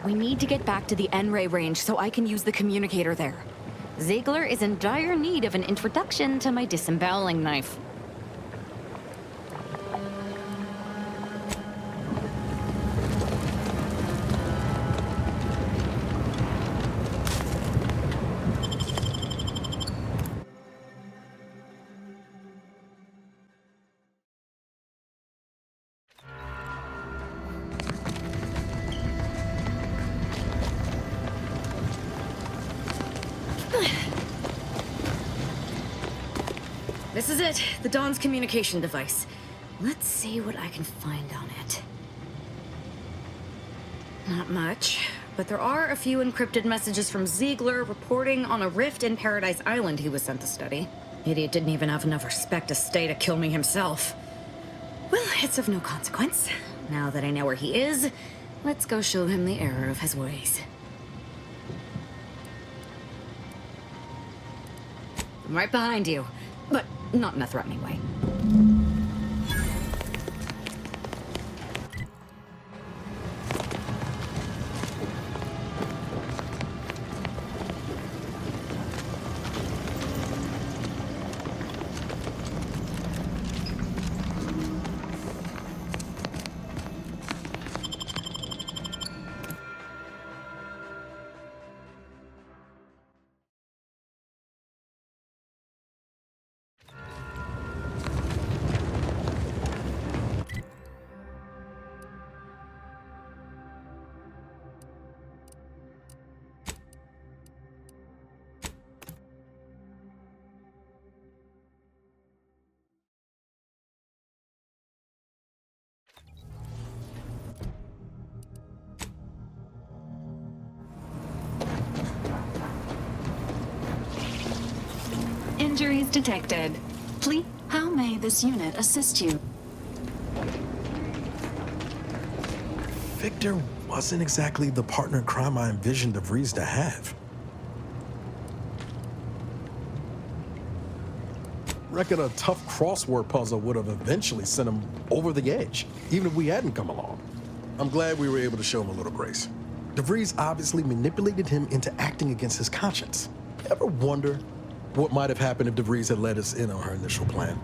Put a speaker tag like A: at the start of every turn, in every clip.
A: We need to get back to the N-ray range so I can use the communicator there. Ziegler is in dire need of an introduction to my disemboweling knife. This is it, the Dawn's communication device. Let's see what I can find on it. Not much, but there are a few encrypted messages from Ziegler reporting on a rift in Paradise Island he was sent to study. Idiot didn't even have enough respect to stay to kill me himself. Well, it's of no consequence. Now that I know where he is, let's go show him the error of his ways. I'm right behind you, but not in a threatening way.
B: Injuries detected. Please, how may this unit assist you?
C: Victor wasn't exactly the partner in crime I envisioned DeVries to have. Reckon a tough crossword puzzle would have eventually sent him over the edge, even if we hadn't come along. I'm glad we were able to show him a little grace. DeVries obviously manipulated him into acting against his conscience. Ever wonder what might have happened if DeVries had let us in on her initial plan?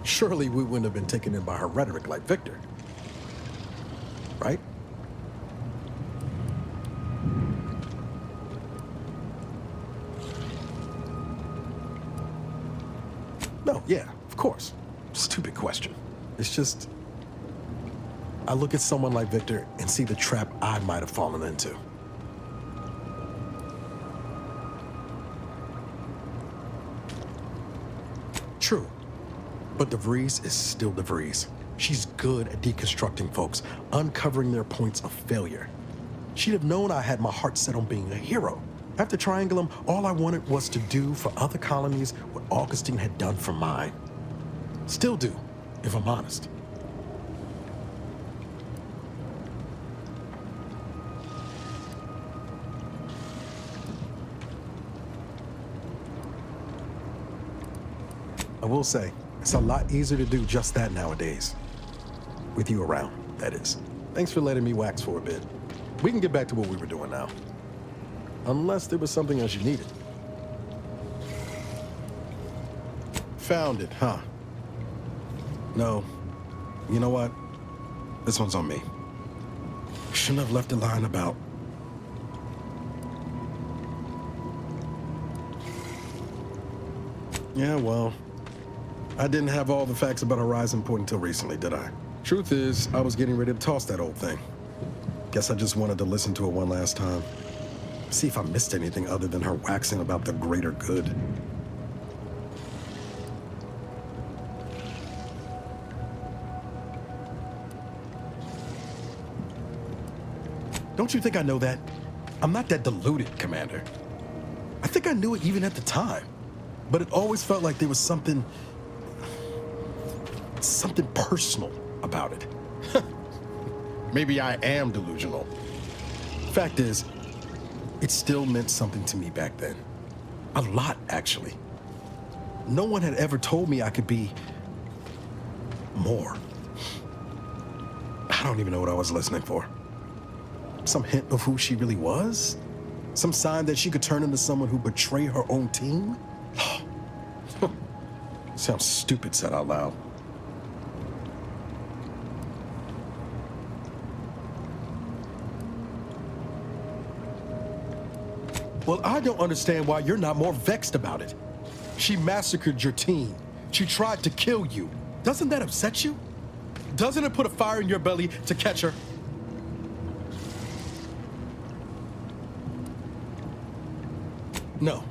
C: Surely we wouldn't have been taken in by her rhetoric like Victor. Right? No, yeah, of course. Stupid question. It's just, I look at someone like Victor and see the trap I might have fallen into. True, but DeVries is still DeVries. She's good at deconstructing folks, uncovering their points of failure. She'd have known I had my heart set on being a hero. After Triangulum, all I wanted was to do for other colonies what Augustine had done for mine. Still do, if I'm honest. I will say, it's a lot easier to do just that nowadays. With you around, that is. Thanks for letting me wax for a bit. We can get back to what we were doing now. Unless there was something else you needed. Found it, huh? No. You know what? This one's on me. Shouldn't have left a line about... Yeah, well... I didn't have all the facts about Horizon Point until recently, did I? Truth is, I was getting ready to toss that old thing. Guess I just wanted to listen to it one last time. See if I missed anything other than her waxing about the greater good. Don't you think I know that? I'm not that deluded, Commander. I think I knew it even at the time. But it always felt like there was something personal about it. Maybe I am delusional. Fact is, it still meant something to me back then. A lot, actually. No one had ever told me I could be more. I don't even know what I was listening for. Some hint of who she really was? Some sign that she could turn into someone who betrayed her own team? Sounds stupid said out loud. Well, I don't understand why you're not more vexed about it. She massacred your team. She tried to kill you. Doesn't that upset you? Doesn't it put a fire in your belly to catch her? No,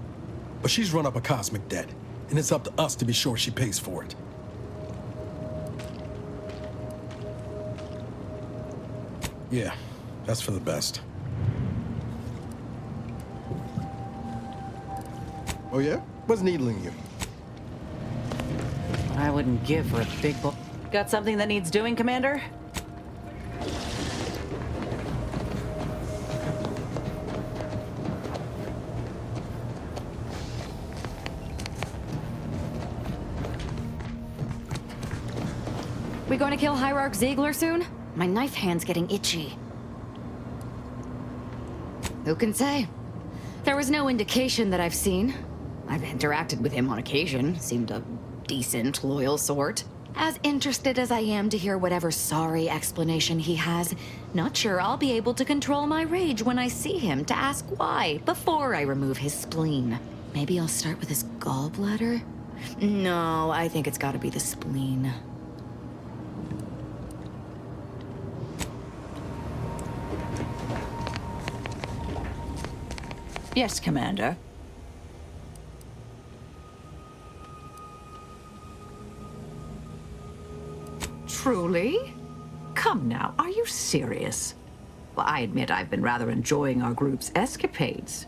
C: but she's run up a cosmic debt, and it's up to us to be sure she pays for it. Yeah, that's for the best. Oh yeah? What's needling you?
D: I wouldn't give for a big boy. Got something that needs doing, Commander?
A: We going to kill Hierarch Ziegler soon? My knife hand's getting itchy. Who can say? There was no indication that I've seen. I've interacted with him on occasion. Seemed a decent, loyal sort. As interested as I am to hear whatever sorry explanation he has, not sure I'll be able to control my rage when I see him to ask why before I remove his spleen. Maybe I'll start with his gallbladder? No, I think it's gotta be the spleen.
D: Yes, Commander. Truly? Come now, are you serious? Well, I admit I've been rather enjoying our group's escapades.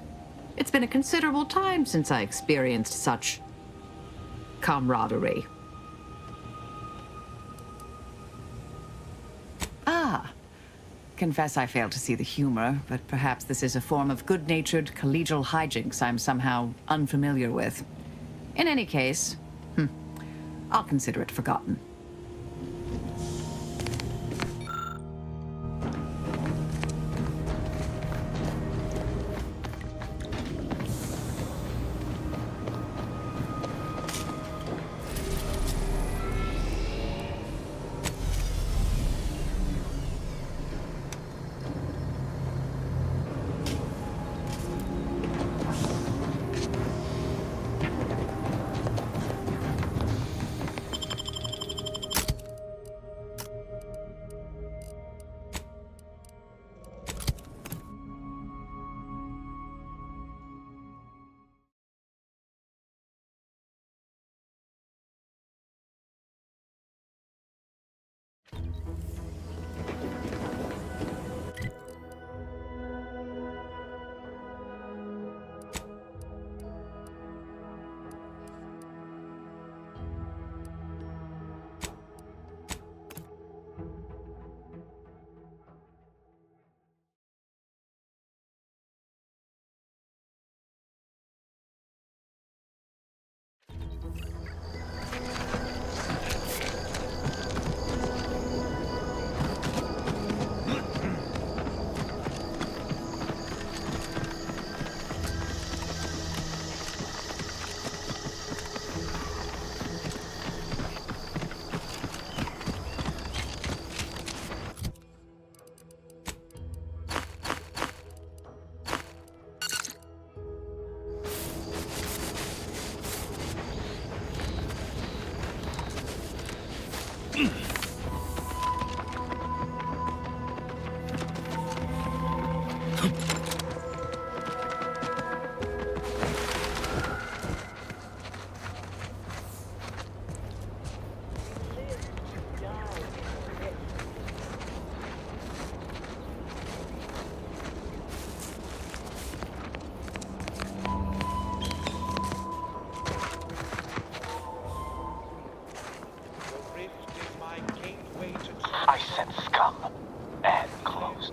D: It's been a considerable time since I experienced such camaraderie. Ah. Confess I failed to see the humor, but perhaps this is a form of good-natured collegial hijinks I'm somehow unfamiliar with. In any case, I'll consider it forgotten.
E: I sense scum and close.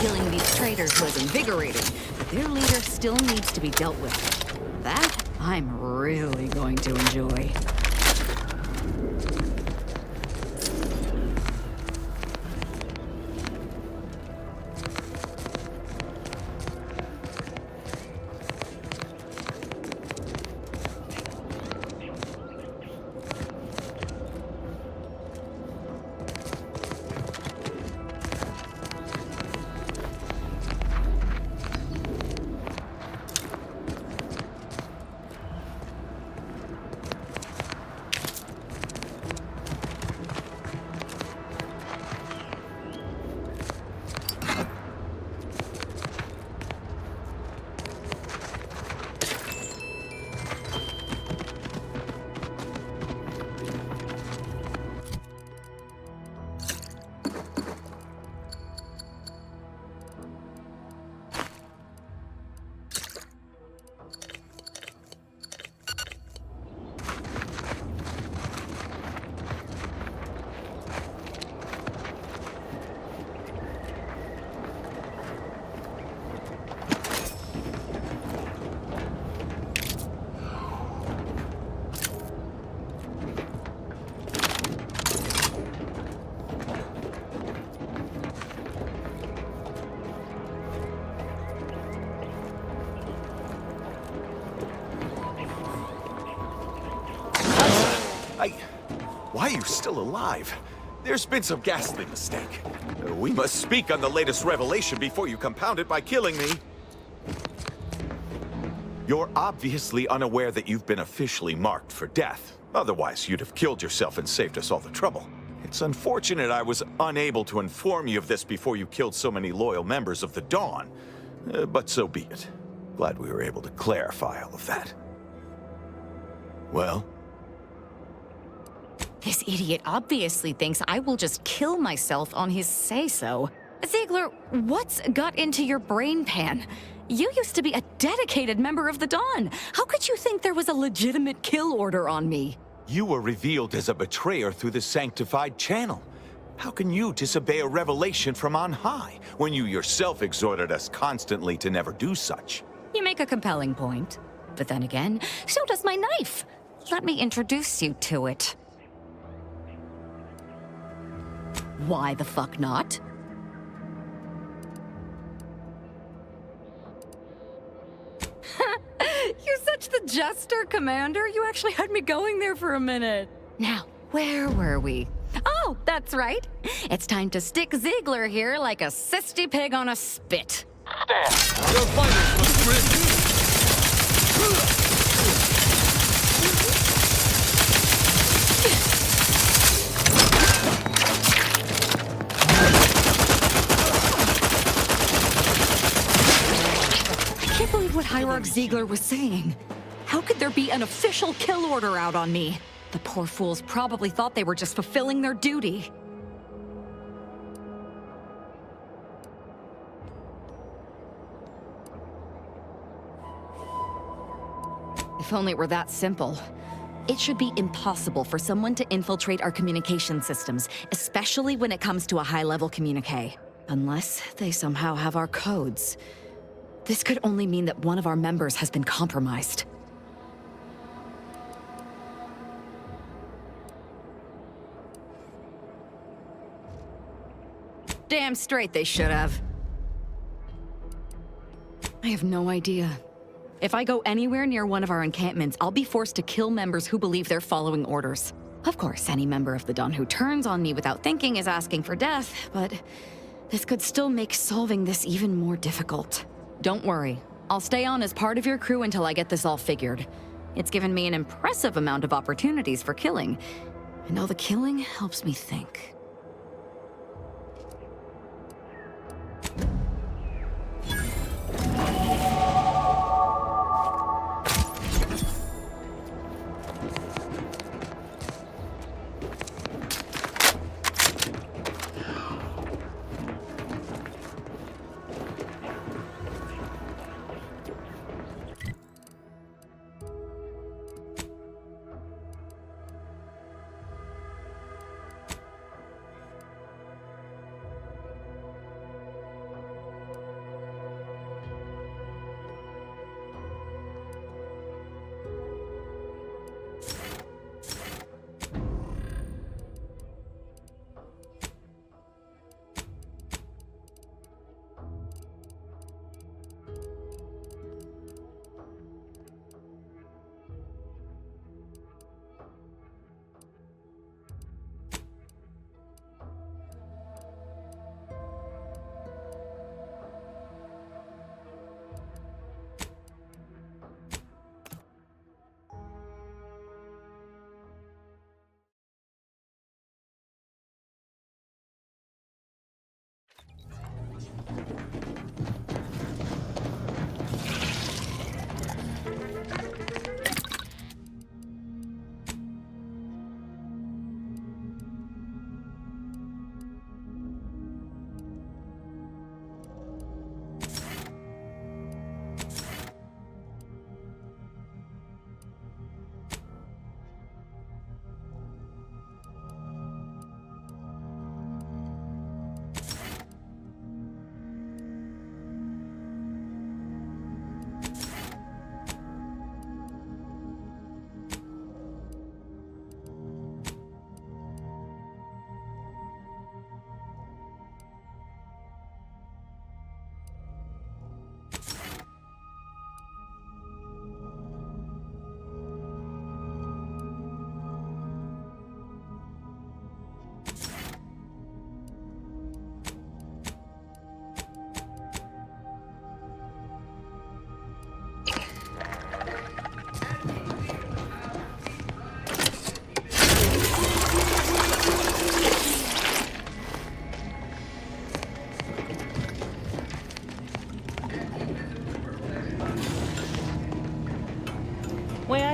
A: killing these traitors was invigorating, but their leader still needs to be dealt with. That I'm really going to enjoy.
E: Why are you still alive? There's been some ghastly mistake. We must speak on the latest revelation before you compound it by killing me. You're obviously unaware that you've been officially marked for death. Otherwise, you'd have killed yourself and saved us all the trouble. It's unfortunate I was unable to inform you of this before you killed so many loyal members of the Dawn. But so be it. Glad we were able to clarify all of that. Well?
A: This idiot obviously thinks I will just kill myself on his say-so. Ziegler, what's got into your brain pan? You used to be a dedicated member of the Dawn. How could you think there was a legitimate kill order on me?
E: You were revealed as a betrayer through the sanctified channel. How can you disobey a revelation from on high, when you yourself exhorted us constantly to never do such?
A: You make a compelling point. But then again, so does my knife. Let me introduce you to it. Why the fuck not? You're such the jester, Commander. You actually had me going there for a minute. Now, where were we? Oh, that's right. It's time to stick Ziegler here like a cysty pig on a spit.
F: Your fighters must grit.
A: I can't believe what Hierarch Ziegler was saying. How could there be an official kill order out on me? The poor fools probably thought they were just fulfilling their duty. If only it were that simple. It should be impossible for someone to infiltrate our communication systems, especially when it comes to a high-level communique. Unless they somehow have our codes. This could only mean that one of our members has been compromised. Damn straight they should have. I have no idea. If I go anywhere near one of our encampments, I'll be forced to kill members who believe they're following orders. Of course, any member of the Dawn who turns on me without thinking is asking for death, but this could still make solving this even more difficult. Don't worry. I'll stay on as part of your crew until I get this all figured. It's given me an impressive amount of opportunities for killing, and all the killing helps me think.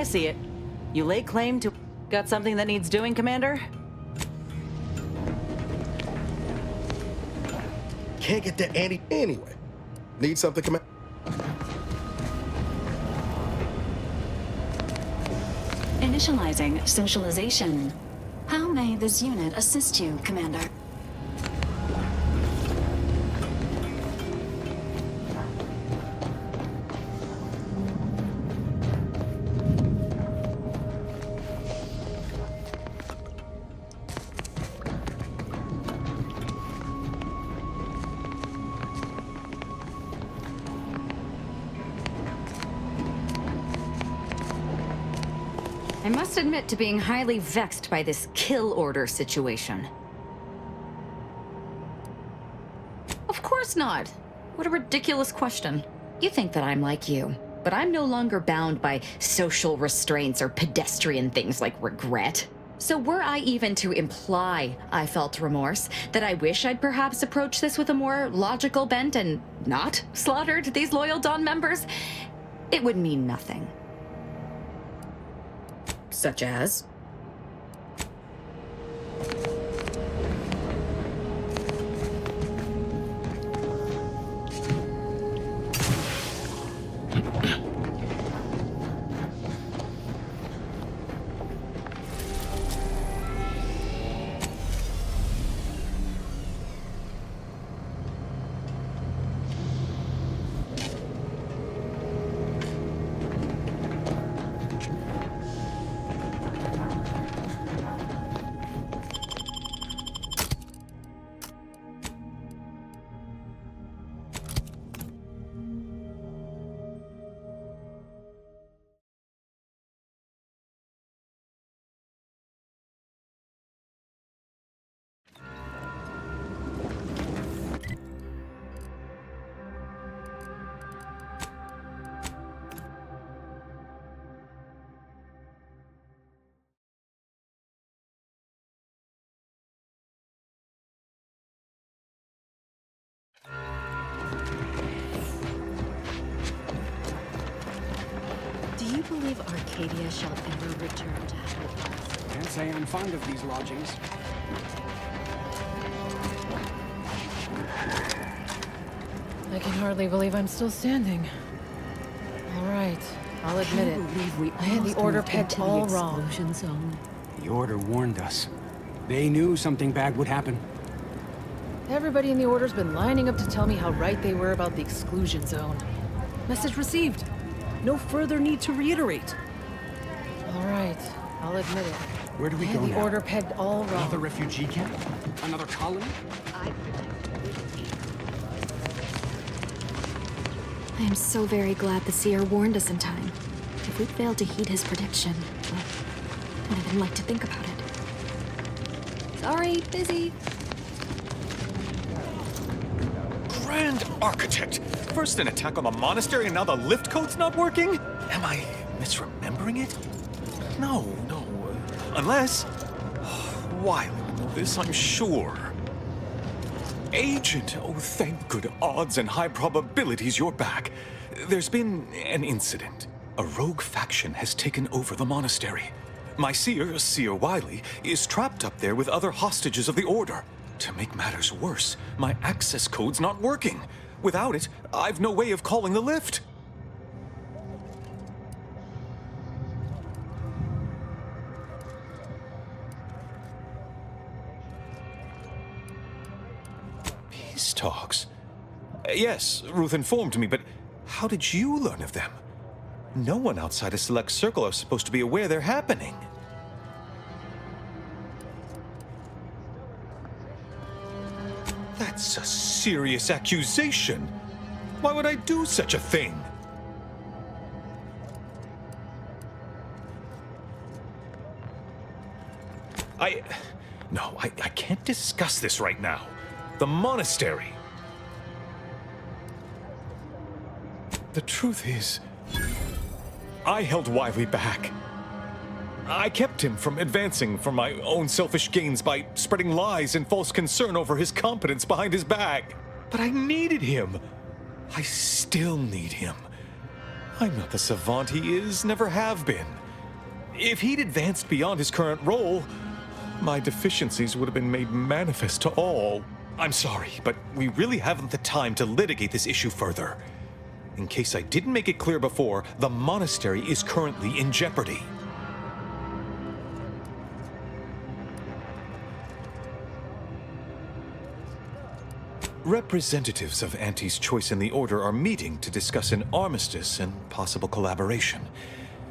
G: see it. You lay claim to... Got something that needs doing, Commander?
C: Can't get that anyway. Need something, Commander?
B: Initializing socialization. How may this unit assist you, Commander?
A: I must admit to being highly vexed by this kill order situation. Of course not. What a ridiculous question. You think that I'm like you, but I'm no longer bound by social restraints or pedestrian things like regret. So were I even to imply I felt remorse, that I wish I'd perhaps approached this with a more logical bent and not slaughtered these loyal Dawn members, it would mean nothing. Such as?
H: Do you believe Arcadia shall ever return to health?
I: Can't say I'm fond of these lodgings.
J: I can hardly believe I'm still standing. All right, I'll admit it. I had the order pegged all wrong.
H: Zone.
I: The Order warned us. They knew something bad would happen.
J: Everybody in the Order's been lining up to tell me how right they were about the exclusion zone. Message received. No further need to reiterate. All right, I'll admit it.
I: Where do we
J: I
I: go
J: had the
I: now?
J: order pegged all wrong.
I: Another refugee camp? Another colony?
B: I am so very glad the Seer warned us in time. If we'd failed to heed his prediction, well, I'd even like to think about it. Sorry, busy.
E: Grand Architect! First an attack on the monastery and now the lift code's not working? Am I misremembering it? No. Unless... Wiley would know this, I'm sure. Agent, oh thank good odds and high probabilities you're back. There's been an incident. A rogue faction has taken over the monastery. My Seer Wiley, is trapped up there with other hostages of the Order. To make matters worse, my access code's not working. Without it, I've no way of calling the lift. Peace talks? Yes, Ruth informed me, but how did you learn of them? No one outside a select circle are supposed to be aware they're happening. That's a serious accusation. Why would I do such a thing? No, I can't discuss this right now. The monastery. The truth is, I held Wiley back. I kept him from advancing for my own selfish gains by spreading lies and false concern over his competence behind his back. But I needed him. I still need him. I'm not the savant he is, never have been.
K: If he'd advanced beyond his current role, my deficiencies would have been made manifest to all. I'm sorry, but we really haven't the time to litigate this issue further. In case I didn't make it clear before, the monastery is currently in jeopardy. Representatives of Auntie's Choice in the Order are meeting to discuss an armistice and possible collaboration.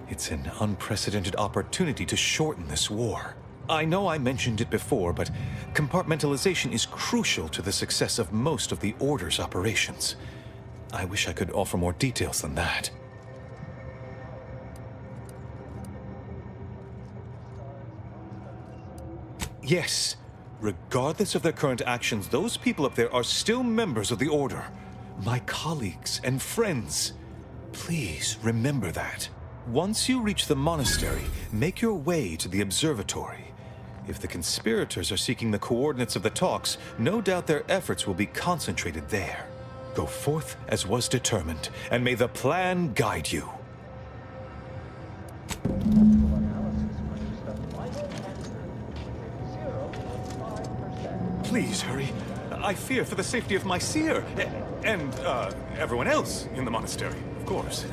K: It's an unprecedented opportunity to shorten this war. I know I mentioned it before, but compartmentalization is crucial to the success of most of the Order's operations. I wish I could offer more details than that. Yes. Regardless of their current actions, those people up there are still members of the Order. My colleagues and friends. Please remember that. Once you reach the monastery, make your way to the observatory. If the conspirators are seeking the coordinates of the talks, no doubt their efforts will be concentrated there. Go forth as was determined, and may the plan guide you. Please hurry. I fear for the safety of my seer, and everyone else in the monastery, of course.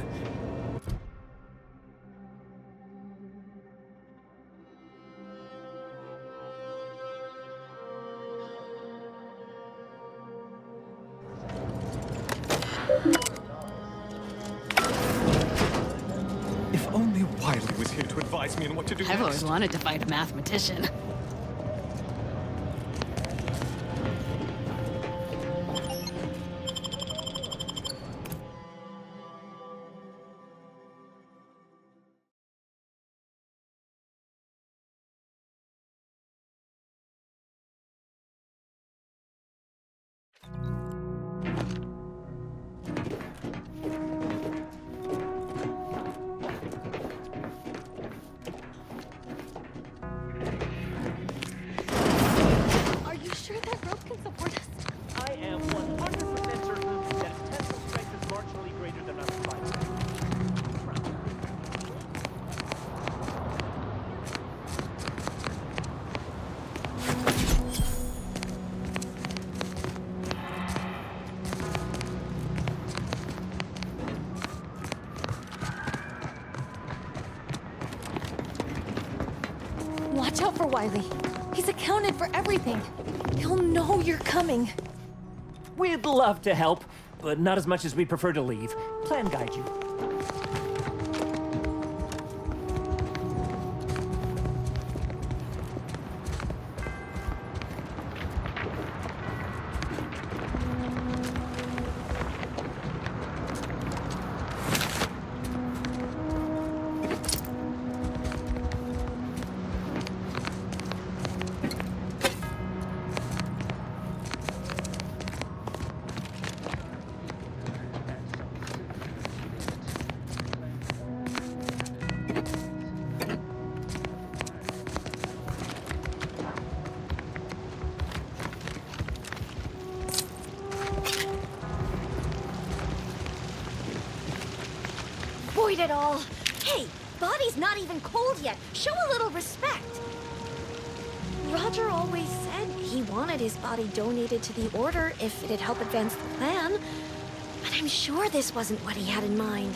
K: If only Wiley was here to advise me on what to do next.
H: I've always wanted to fight a mathematician.
B: Watch out for Wiley. He's accounted for everything. He'll know you're coming.
L: We'd love to help, but not as much as we prefer to leave. Plan guide you.
M: Avoid it all. Hey, body's not even cold yet. Show a little respect. Roger always said he wanted his body donated to the Order if it'd help advance the plan. But I'm sure this wasn't what he had in mind.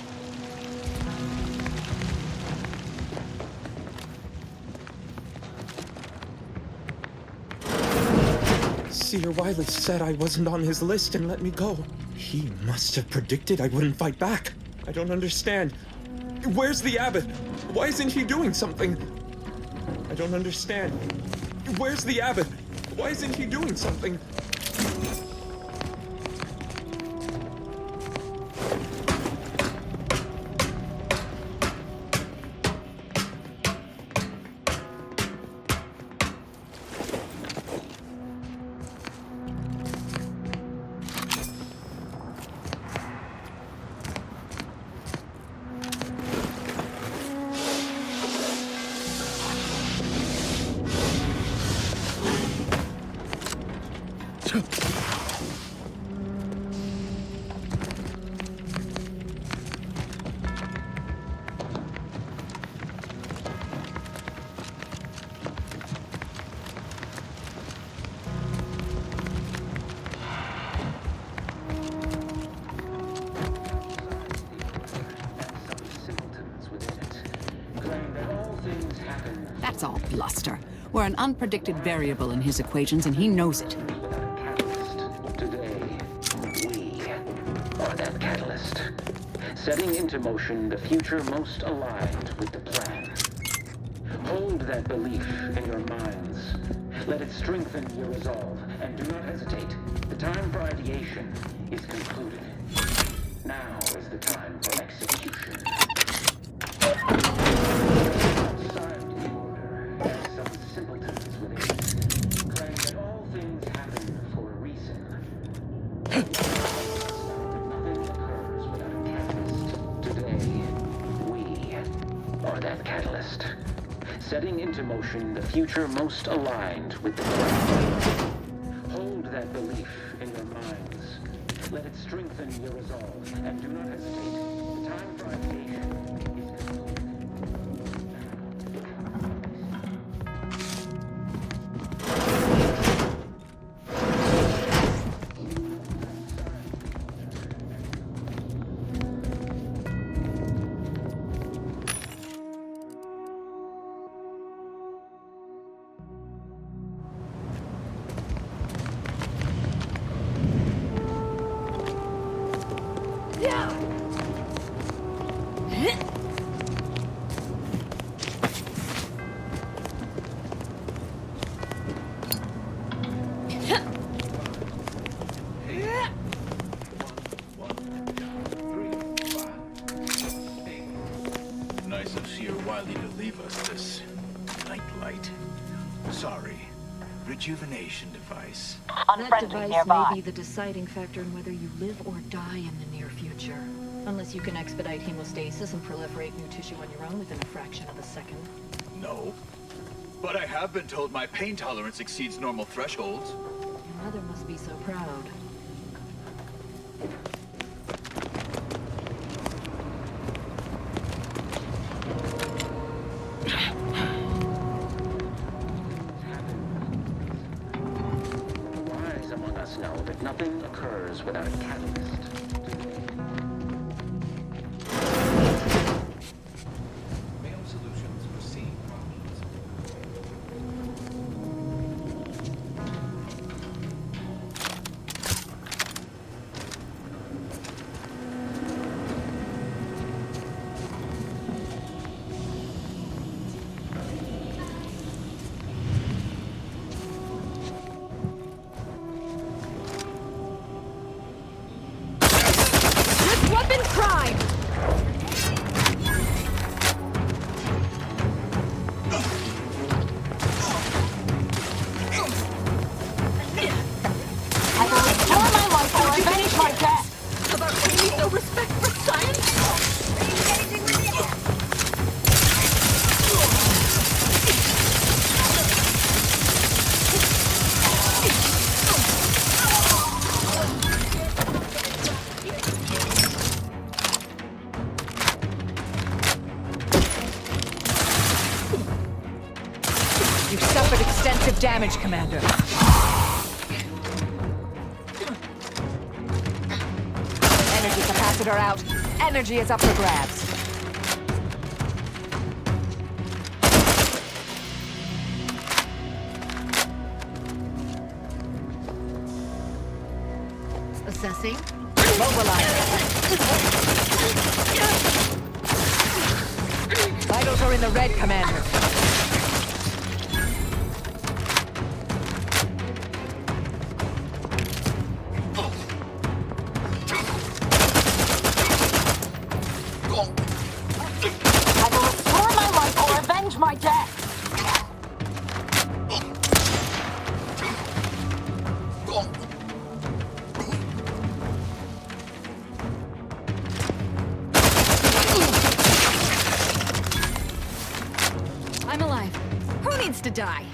N: Seer Wiley said I wasn't on his list and let me go. He must have predicted I wouldn't fight back. I don't understand. Where's the abbot? Why isn't he doing something? I don't understand. Where's the abbot? Why isn't he doing something?
D: luster. We're an unpredicted variable in his equations, and he knows it.
O: Today, we are that catalyst, setting into motion the future most aligned with the plan. Hold that belief in your minds. Let it strengthen your resolve, and do not hesitate. The time for ideation is concluded. Now is the time for execution. Outside the order, as some simpletons within claim that all things happen for a reason. Nothing occurs without a catalyst. Today, we are that catalyst, setting into motion the future most aligned with the plan. Hold that belief in your minds. Let it strengthen your resolve, and do not hesitate. The time for ideation is
P: Nice of Seer Wiley to leave us this nightlight. Sorry. Rejuvenation device.
H: That device may be the deciding factor in whether you live or die in the near future. Unless you can expedite hemostasis and proliferate new tissue on your own within a fraction of a second.
P: No. But I have been told my pain tolerance exceeds normal thresholds.
H: Your mother must be so proud.
O: wise among us know that nothing occurs without a catalyst.
D: You've suffered extensive damage, Commander. Energy capacitor out. Energy is up for grabs.
H: Assessing.
D: Mobilize. Vitals are in the red, Commander.
Q: I will restore my life or avenge my death!
A: I'm alive. Who needs to die?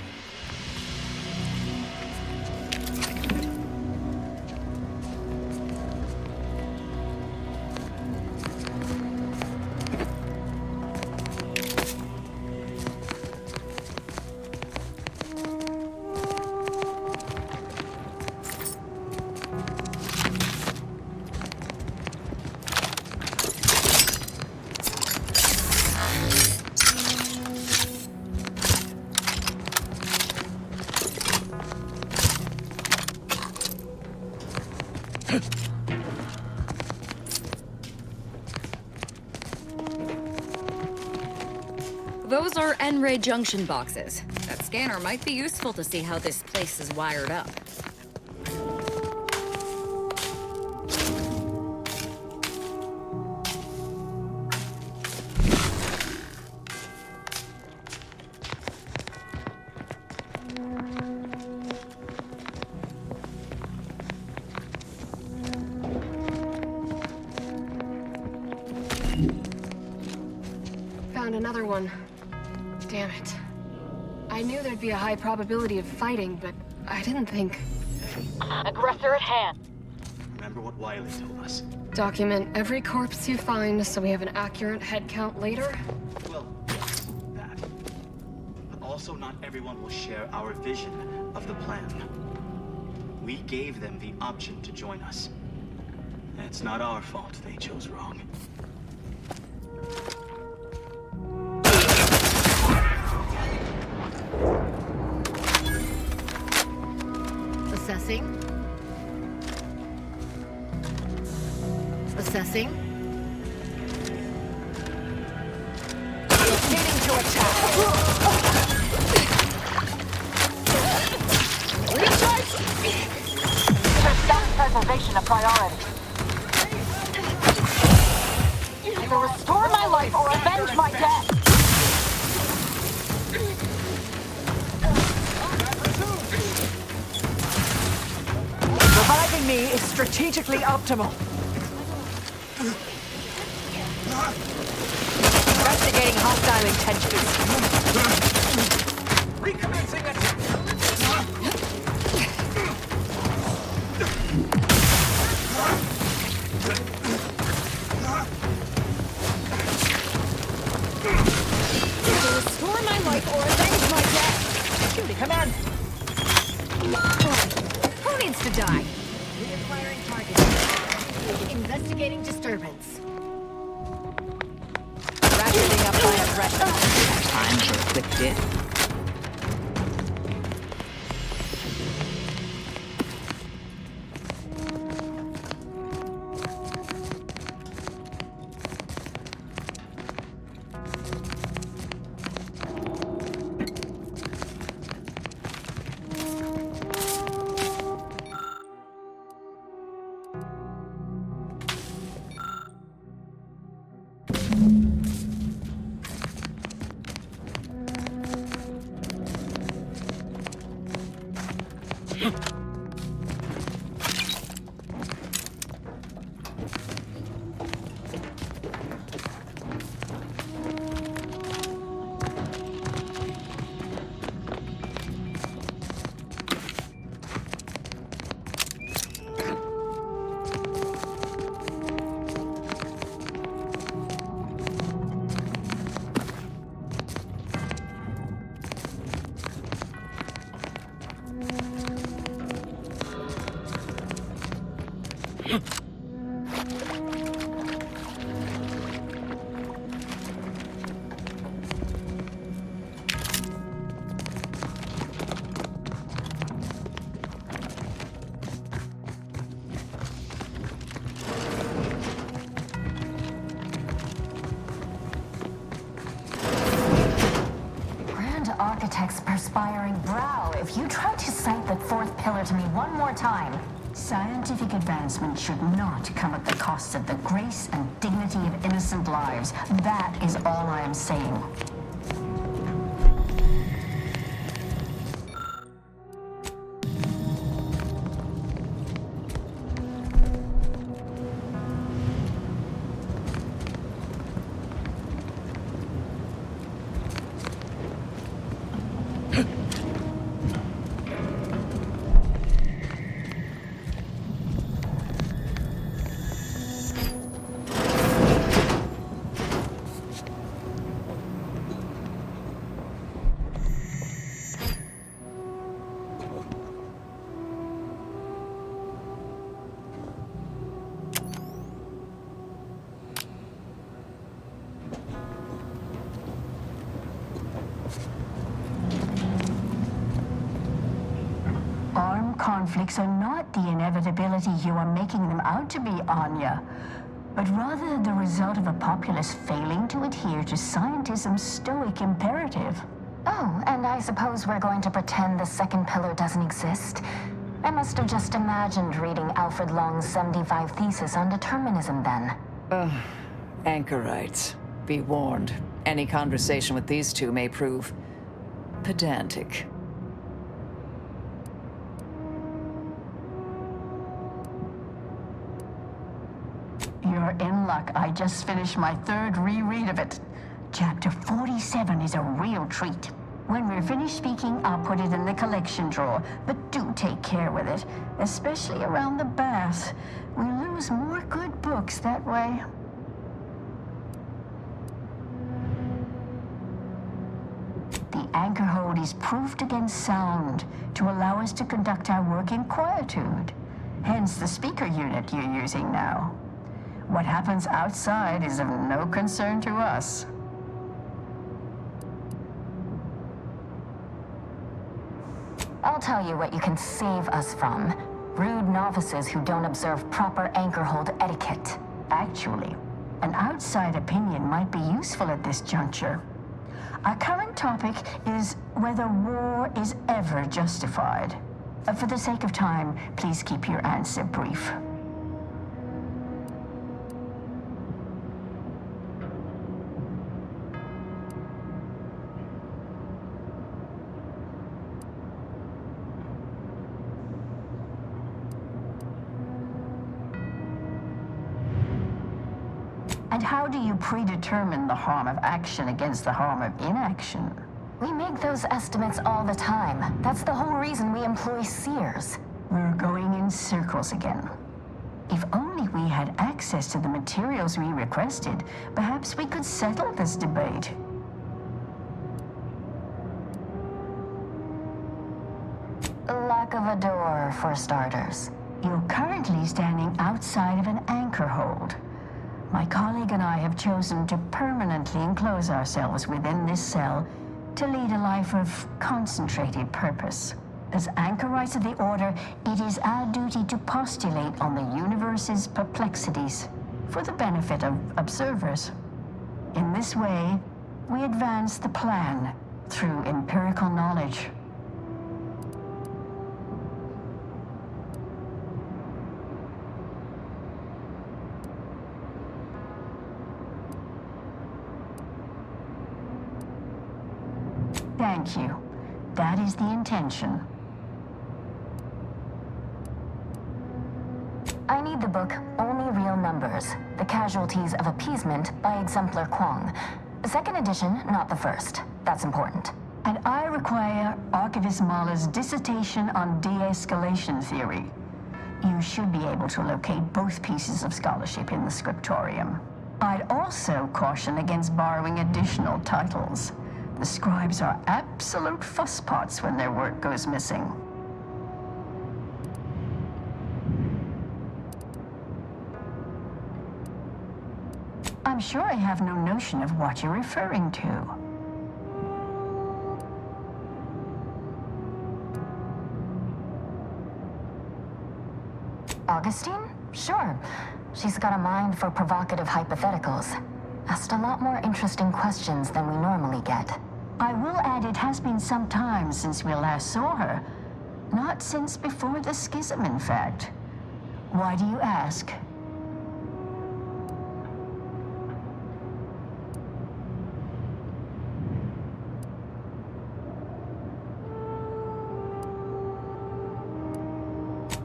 A: Those are N-ray junction boxes. That scanner might be useful to see how this place is wired up.
R: Found another one. Damn it. I knew there'd be a high probability of fighting, but I didn't think...
Q: Aggressor at hand.
P: Remember what Wiley told us.
R: Document every corpse you find so we have an accurate head count later?
P: Well, yes, that. But also not everyone will share our vision of the plan. We gave them the option to join us. And it's not our fault they chose wrong.
R: Assessing. Assessing.
Q: Proceeding to attack. Recharge! Keep self-preservation a priority. Either restore my life or avenge my death.
G: Reviving me is strategically optimal. Investigating hostile intentions.
F: Recommencing attack.
Q: Either restore my life or avenge my death.
G: Duty command.
R: Who needs to die? Reacquiring target. Investigating disturbance.
G: Ratcheting up my aggression. Time for a quick dip.
Q: Architect's perspiring brow. If you try to cite the fourth pillar to me one more time, scientific advancement should not come at the cost of the grace and dignity of innocent lives. That is all I am saying. Armed conflicts are not the inevitability you are making them out to be, Anya. but rather the result of a populace failing to adhere to scientism's stoic imperative.
S: Oh, and I suppose we're going to pretend the second pillar doesn't exist? I must have just imagined reading Alfred Long's 75 thesis on determinism then.
D: Anchorites. Be warned. Any conversation with these two may prove pedantic.
Q: You're in luck. I just finished my third reread of it. Chapter 47 is a real treat. When we're finished speaking, I'll put it in the collection drawer, but do take care with it, especially around the bath. We lose more good books that way. The anchor hold is proofed against sound to allow us to conduct our work in quietude. Hence the speaker unit you're using now. What happens outside is of no concern to us.
S: I'll tell you what you can save us from. Rude novices who don't observe proper anchor hold etiquette.
Q: Actually, an outside opinion might be useful at this juncture. Our current topic is whether war is ever justified. For the sake of time, please keep your answer brief. And how do you predetermine the harm of action against the harm of inaction?
S: We make those estimates all the time. That's the whole reason we employ seers.
Q: We're going in circles again. If only we had access to the materials we requested, perhaps we could settle this debate.
S: Lack of a door, for starters.
Q: You're currently standing outside of an anchor hold. My colleague and I have chosen to permanently enclose ourselves within this cell to lead a life of concentrated purpose. As anchorites of the Order, it is our duty to postulate on the universe's perplexities for the benefit of observers. In this way, we advance the plan through empirical knowledge. Thank you. That is the intention.
S: I need the book Only Real Numbers, The Casualties of Appeasement by Exemplar Kwong. Second edition, not the first. That's important.
Q: And I require Archivist Mahler's dissertation on de-escalation theory. You should be able to locate both pieces of scholarship in the scriptorium. I'd also caution against borrowing additional titles. The scribes are absolute fusspots when their work goes missing. I'm sure I have no notion of what you're referring to.
S: Augustine? Sure. She's got a mind for provocative hypotheticals. Asked a lot more interesting questions than we normally get.
Q: I will add it has been some time since we last saw her. Not since before the schism, in fact. Why do you ask?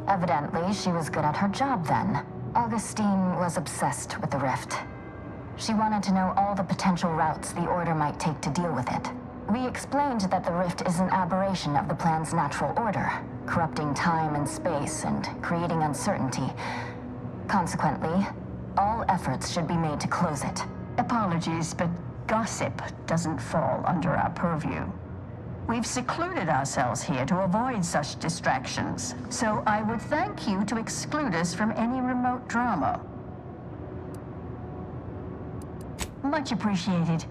S: Evidently, she was good at her job then. Augustine was obsessed with the rift. She wanted to know all the potential routes the Order might take to deal with it. We explained that the rift is an aberration of the plan's natural order, corrupting time and space and creating uncertainty. Consequently, all efforts should be made to close it.
Q: Apologies, but gossip doesn't fall under our purview. We've secluded ourselves here to avoid such distractions, so I would thank you to exclude us from any remote drama. Much appreciated.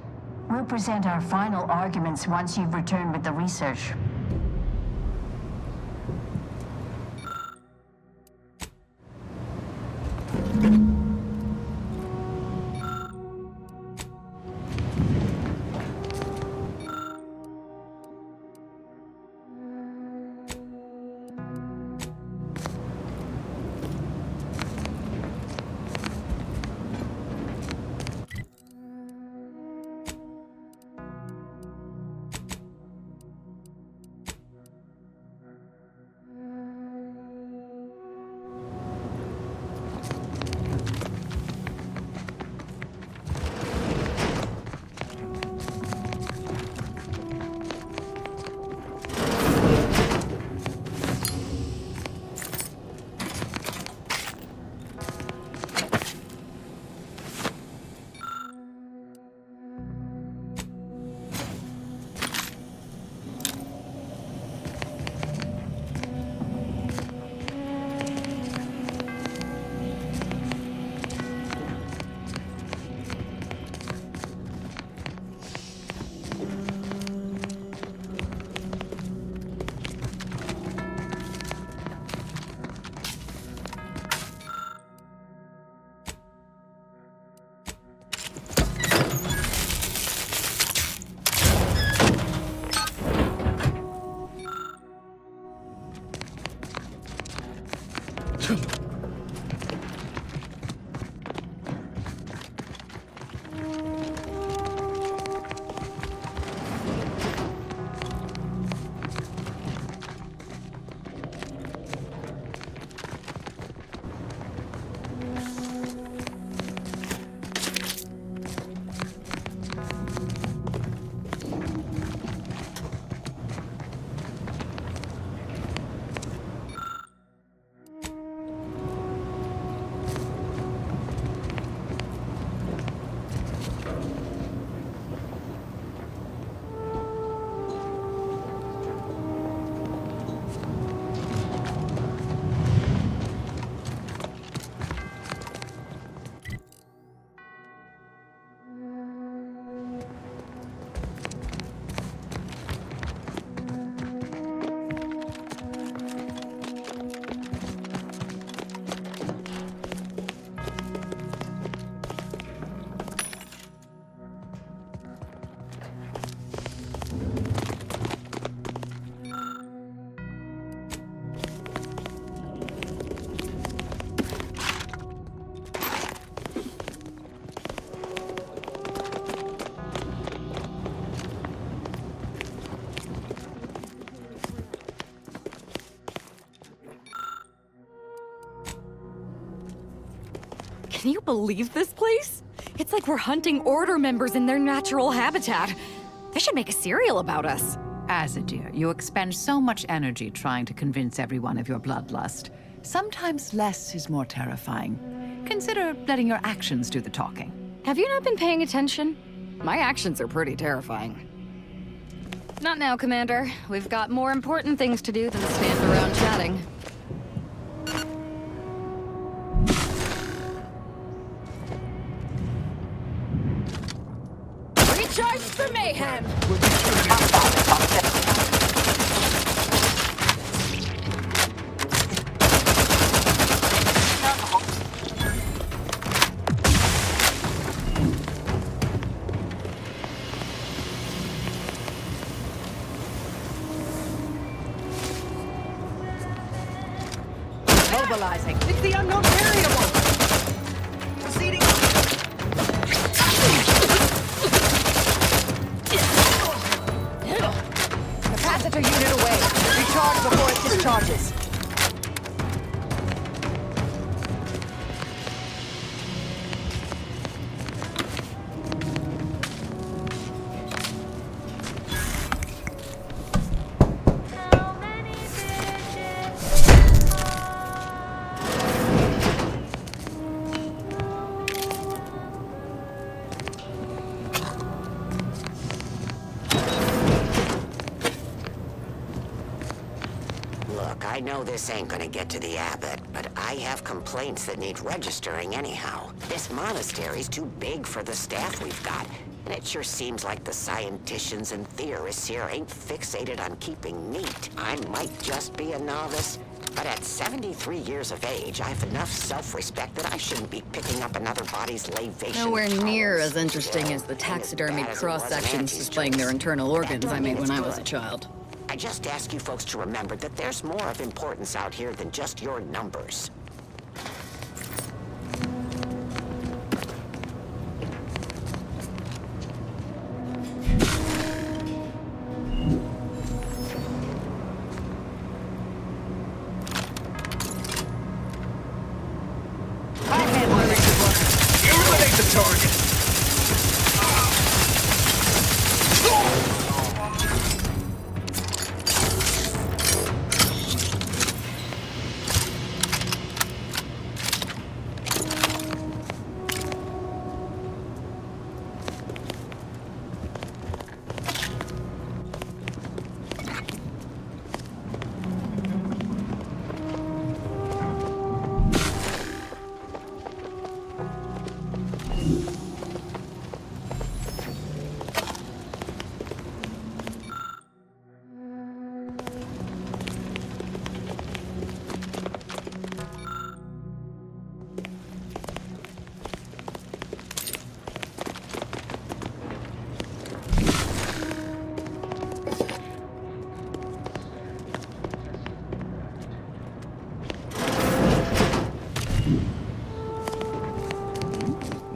Q: We'll present our final arguments once you've returned with the research.
A: Can you believe this place? It's like we're hunting Order members in their natural habitat. They should make a serial about us.
D: Azadir, you expend so much energy trying to convince everyone of your bloodlust. Sometimes less is more terrifying. Consider letting your actions do the talking.
A: Have you not been paying attention? My actions are pretty terrifying. Not now, Commander. We've got more important things to do than stand around chatting. Recharge for mayhem!
G: Mobilizing. It's the unknown variable. Proceeding. Capacitor unit away. Recharge before it discharges.
T: I know this ain't gonna get to the abbot, but I have complaints that need registering anyhow. This monastery's too big for the staff we've got, and it sure seems like the scienticians and theorists here ain't fixated on keeping neat. I might just be a novice, but at 73 years of age, I have enough self-respect that I shouldn't be picking up another body's lavation.
A: Nowhere near as interesting as the taxidermied cross-sections displaying their internal organs I made when I was a child.
T: I just ask you folks to remember that there's more of importance out here than just your numbers.
F: Eliminate the target!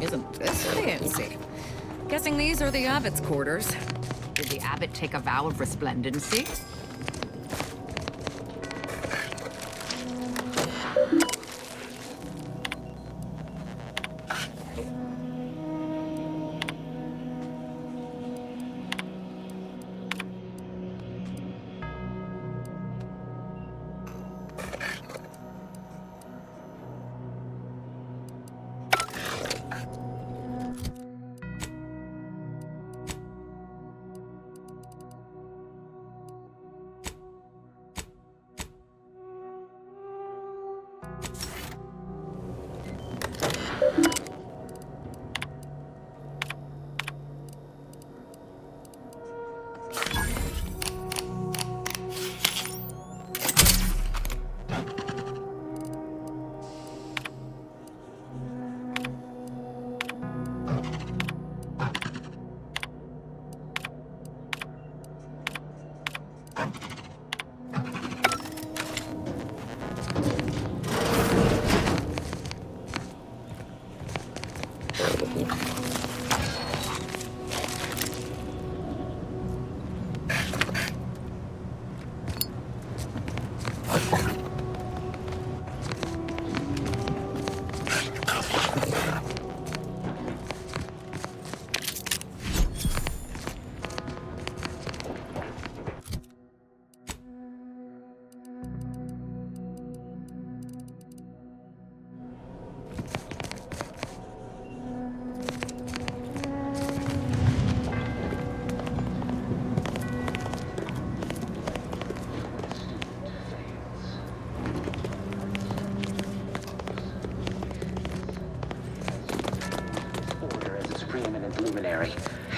A: Isn't this fancy? Guessing these are the abbot's quarters.
D: Did the abbot take a vow of resplendency?
O: preeminent luminary.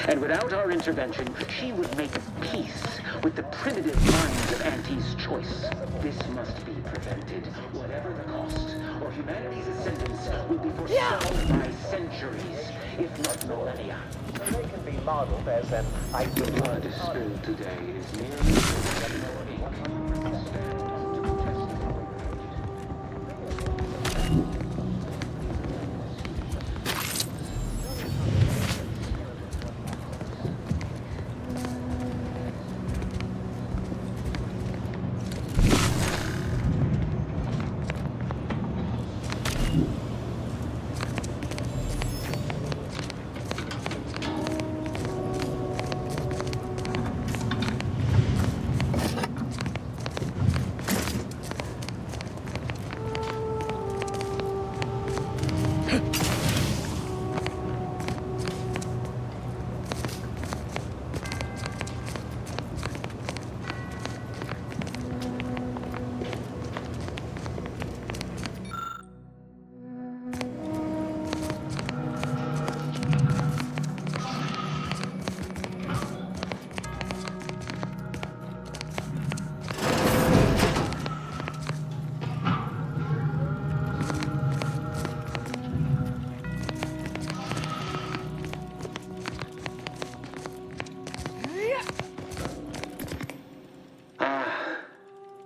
O: And without our intervention, she would make peace with the primitive minds of Auntie's choice. This must be prevented, whatever the cost, or humanity's ascendance will be forestalled by centuries, if not millennia. They can be modeled as an ideal. The blood spilled today is merely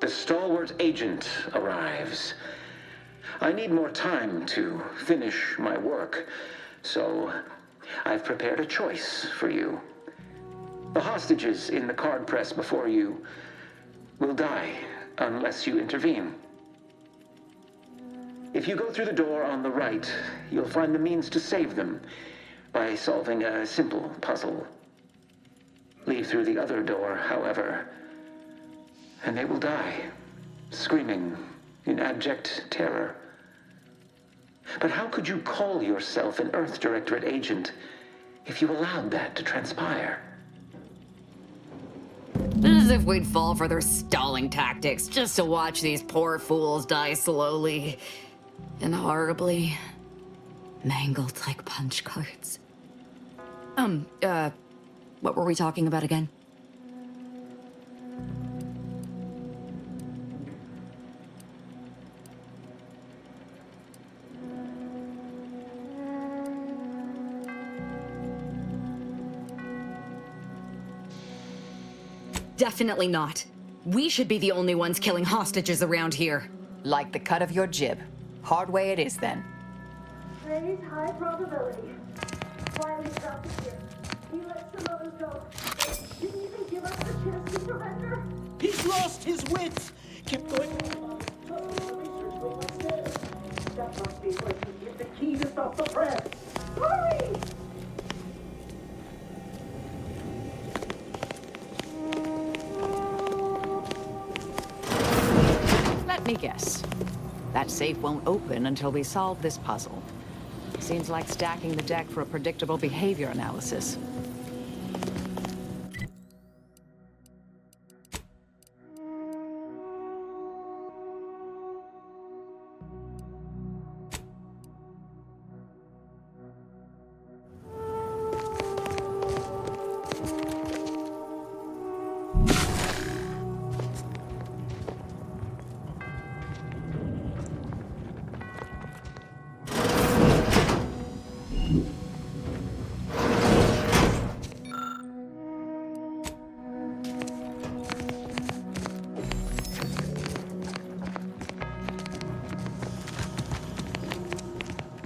O: the stalwart agent arrives. I need more time to finish my work, so I've prepared a choice for you. The hostages in the card press before you will die unless you intervene. If you go through the door on the right, you'll find the means to save them by solving a simple puzzle. Leave through the other door, however, and they will die, screaming in abject terror. But how could you call yourself an Earth Directorate agent if you allowed that to transpire?
A: As if we'd fall for their stalling tactics just to watch these poor fools die slowly and horribly, mangled like punch cards. What were we talking about again? Definitely not. We should be the only ones killing hostages around here.
G: Like the cut of your jib. Hard way it is, then.
U: Raise high probability. Wiley dropped the ship. He let some others go. Didn't even give us the chance to surrender.
F: He's lost his wits! Kept going.
U: That must be where he get the key to stop the press. Hurry!
D: Let me guess. That safe won't open until we solve this puzzle. Seems like stacking the deck for a predictable behavior analysis.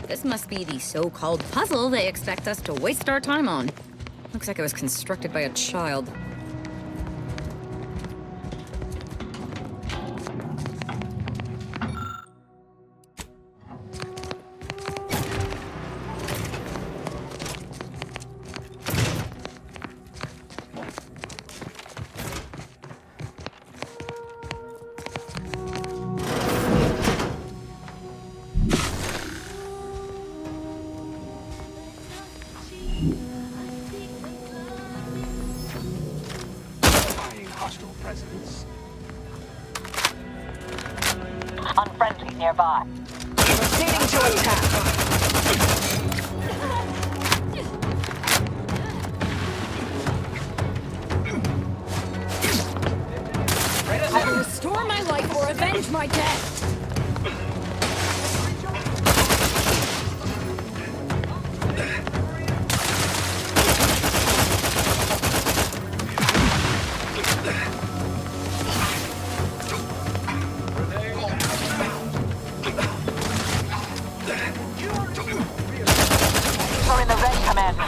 A: This must be the so-called puzzle they expect us to waste our time on. Looks like it was constructed by a child.
U: Unfriendly nearby.
G: Proceeding to attack.
B: avenge my death!
C: We're in the red, Commander.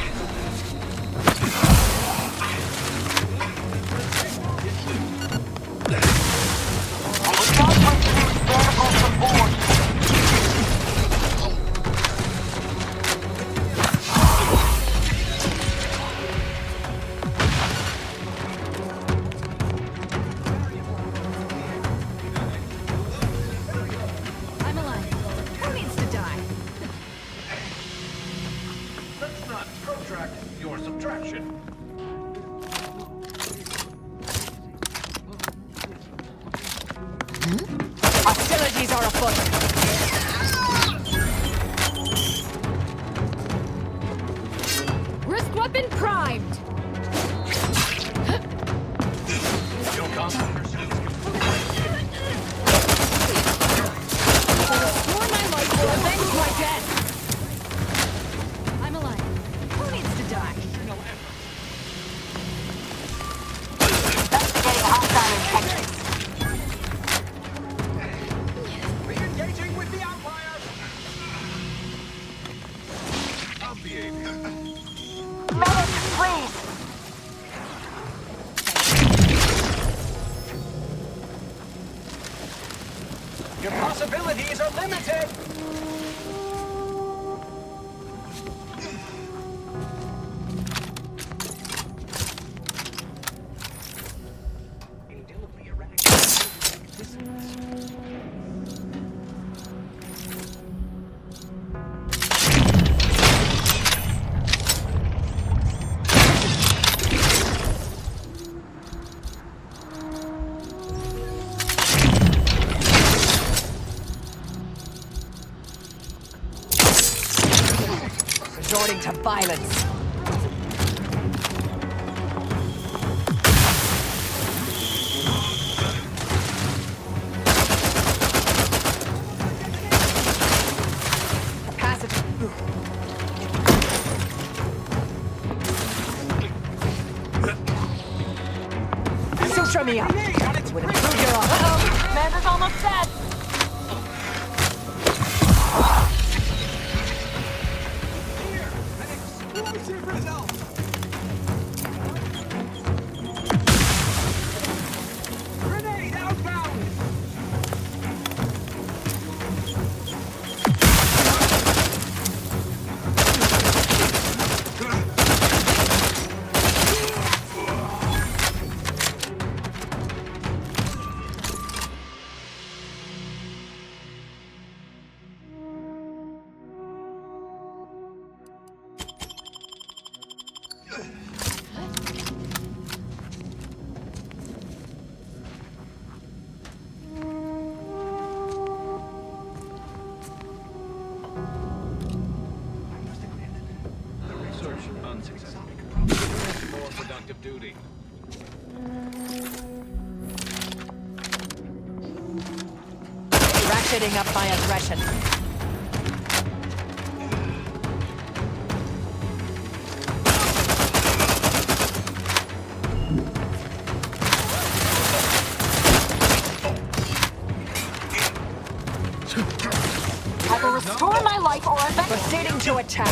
B: I'm alive. Who needs to die?
V: Let's not protract your subtraction.
B: Hostilities are afoot. Risk weapon primed.
V: Your commander
B: Restore my life or avenge my death. I'm alive. Who needs to die?
C: Investigating hostile intentions.
V: Re-engaging with the Outlier. I'll be able.
C: Medic, please!
V: Your possibilities are limited.
B: Resorting to violence. Suture me up. Would improve your odds.
C: Uh-oh, Commander's almost dead.
V: Explosive result. Grenade outbound. Search unsuccessful. More productive duty.
B: Ratcheting up my aggression.
C: Either restore my life or avenge.
B: Proceeding to attack.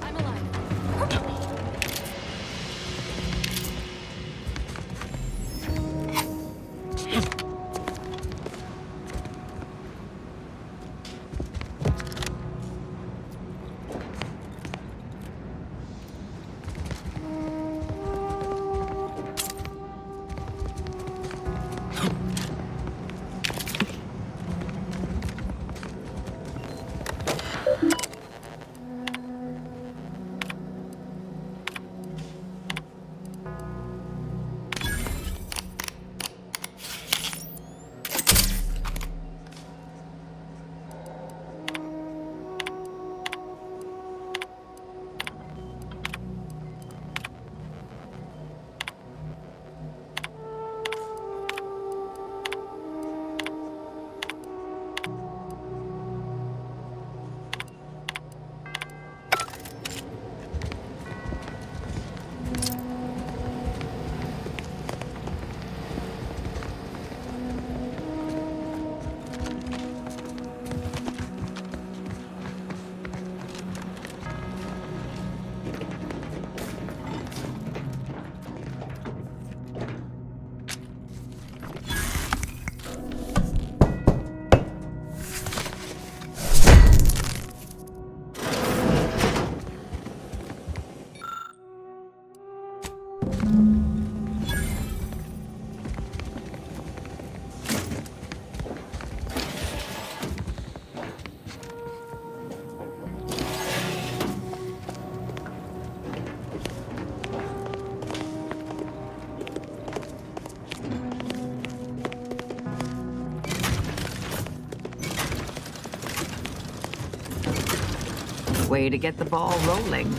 B: I'm alive.
D: Way to get the ball rolling.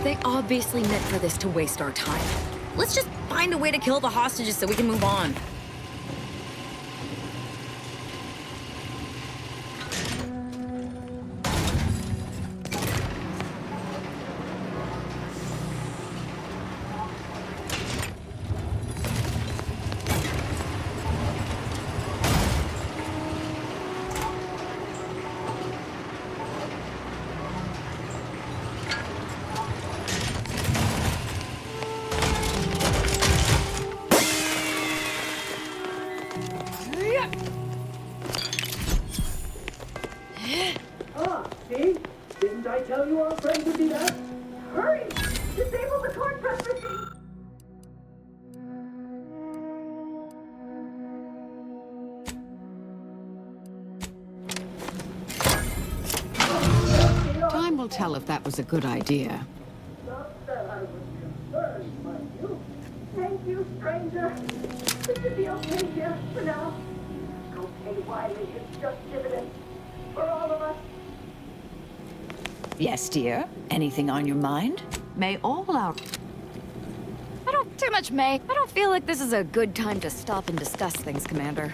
A: They obviously meant for this to waste our time. Let's just find a way to kill the hostages so we can move on.
U: See? Didn't I tell you our friend would be there? Hurry! Disable the court press machine!
D: Time will tell if that was a good idea.
U: Not that I was concerned, mind you. Thank you, stranger. We should be okay here for now. Okay, Wiley, it's just dividends. For all of us.
D: Yes, dear. Anything on your mind? May all our...
B: I don't too much, May. I don't feel like this is a good time to stop and discuss things, Commander.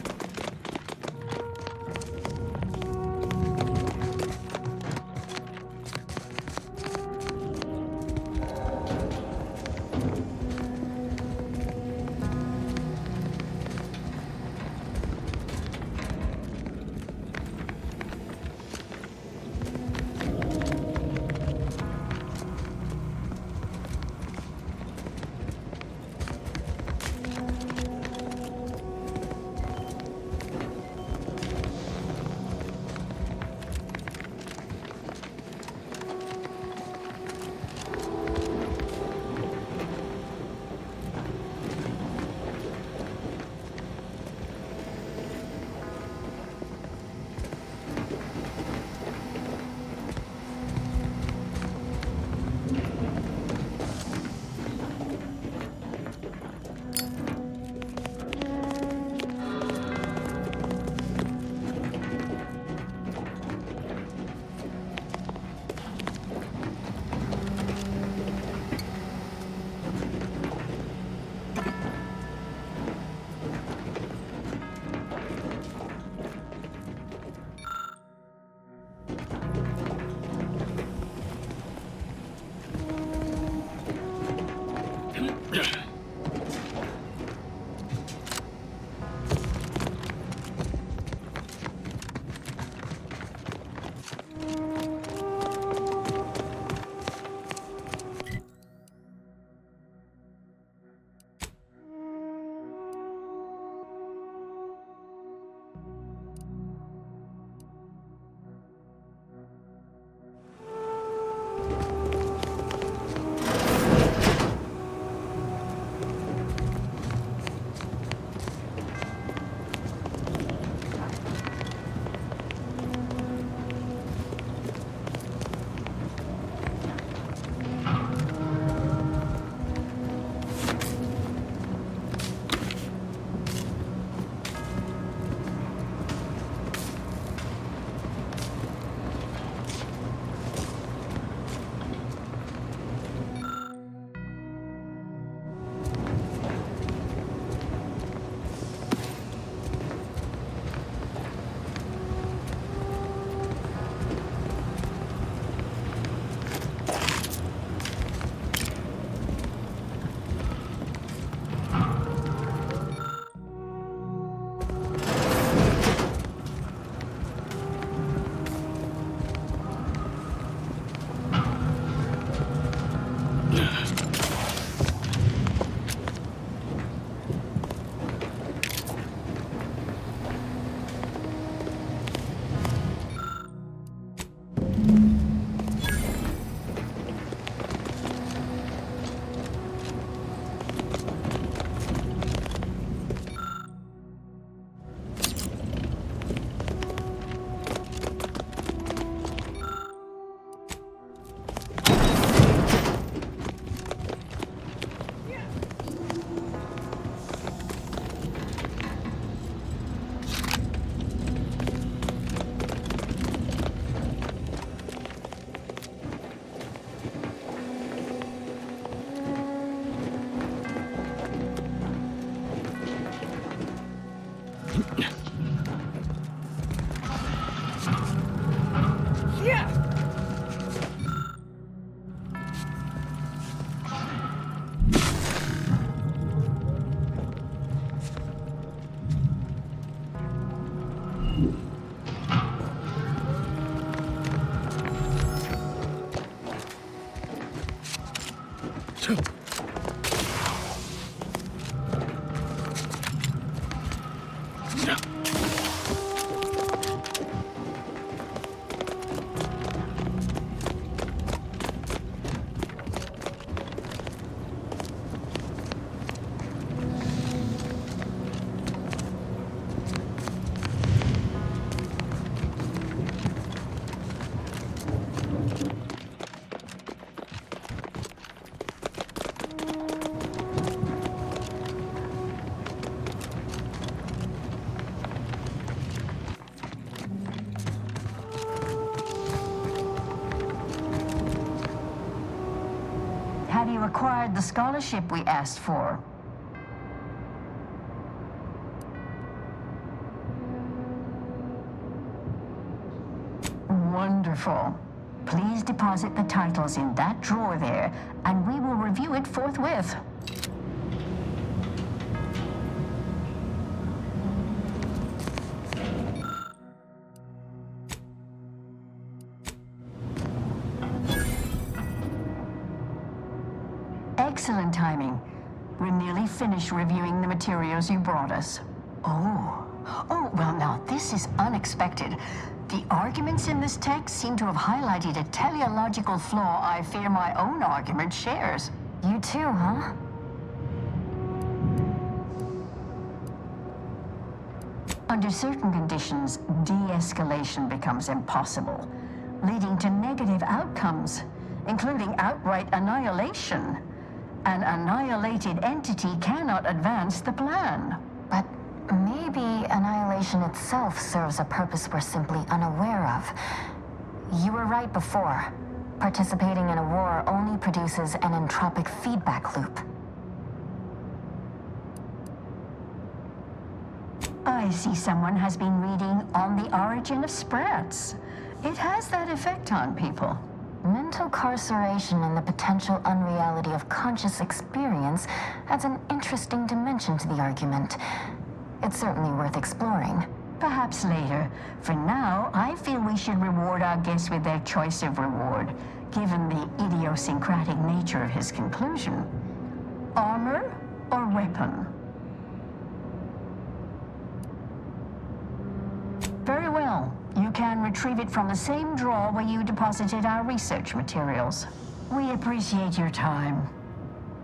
Q: Have you acquired the scholarship we asked for? Wonderful. Please deposit the titles in that drawer there, and we will review it forthwith. Excellent timing. We're nearly finished reviewing the materials you brought us. Oh, well now, this is unexpected. The arguments in this text seem to have highlighted a teleological flaw I fear my own argument shares.
S: You too, huh?
Q: Under certain conditions, de-escalation becomes impossible, leading to negative outcomes, including outright annihilation. An annihilated entity cannot advance the plan.
S: But maybe annihilation itself serves a purpose we're simply unaware of. You were right before. Participating in a war only produces an entropic feedback loop.
Q: I see someone has been reading On the Origin of Sprats. It has that effect on people.
S: Mental carceration and the potential unreality of conscious experience adds an interesting dimension to the argument. It's certainly worth exploring.
Q: Perhaps later. For now, I feel we should reward our guest with their choice of reward, given the idiosyncratic nature of his conclusion. Armor or weapon? Very well. You can retrieve it from the same drawer where you deposited our research materials. We appreciate your time.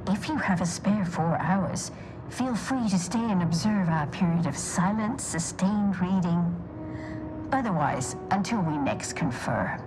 Q: If you have a spare 4 hours, feel free to stay and observe our period of silent, sustained reading. Otherwise, until we next confer.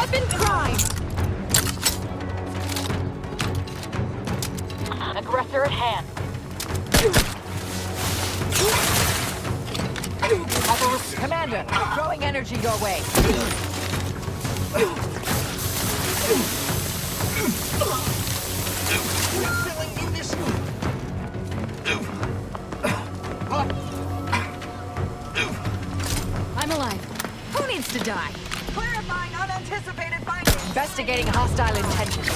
C: weapon crime! Aggressor at hand.
G: Commander, throwing energy your way.
C: I'm alive. Who needs to die?
G: Clarifying unanticipated findings. Investigating hostile intentions.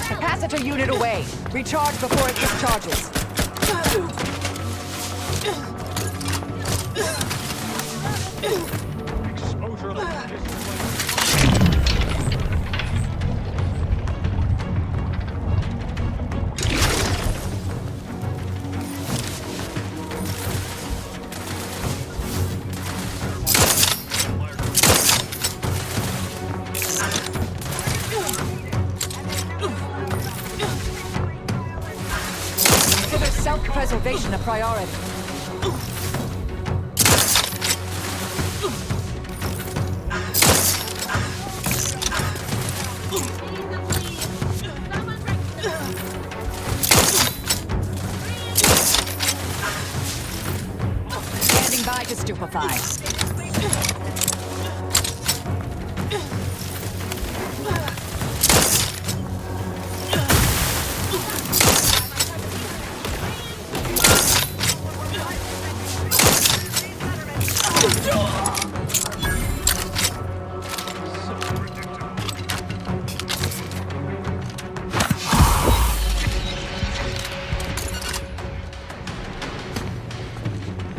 G: Capacitor unit away. Recharge before it discharges. Consider self-preservation a priority. Standing by to stupefy.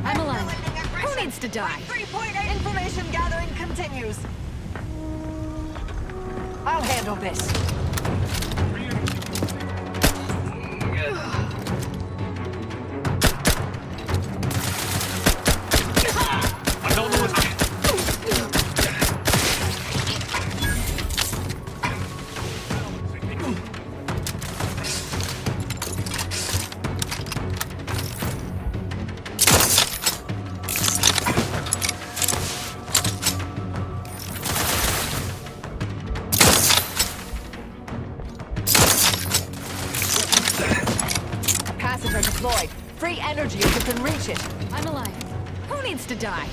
C: I'm alive. Who needs to die?
G: 3.8 information gathering continues. I'll handle this.
V: I don't know what to
G: Capacitor deployed. Free energy if you can reach it.
C: I'm alive. Who needs to die?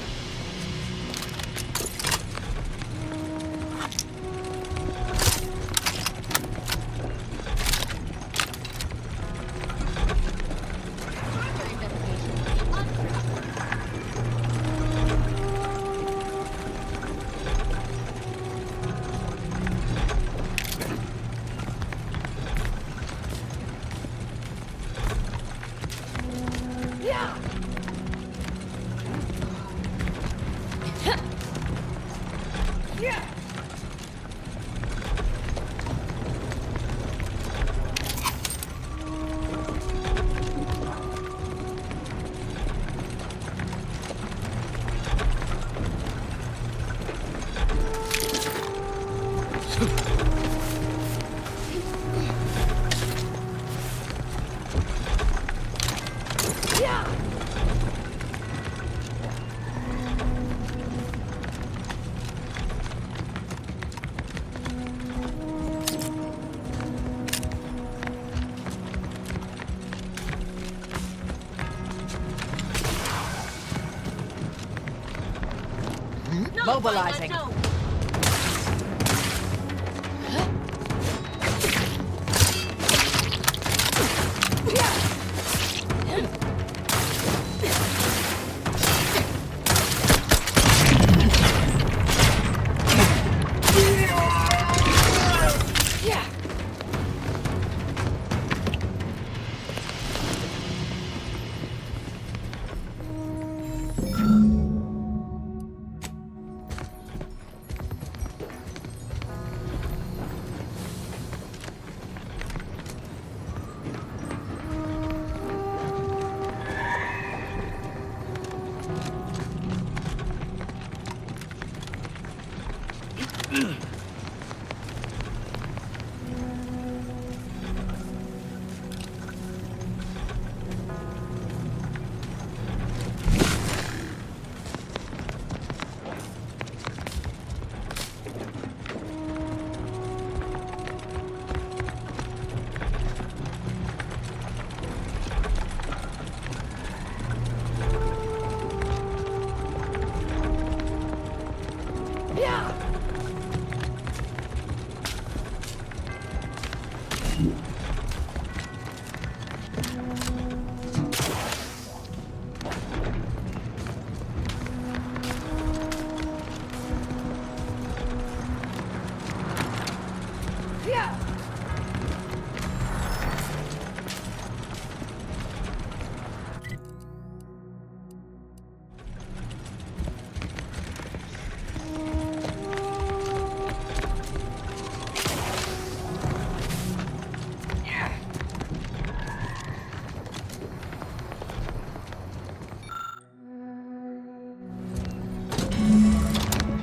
G: Mobilizing.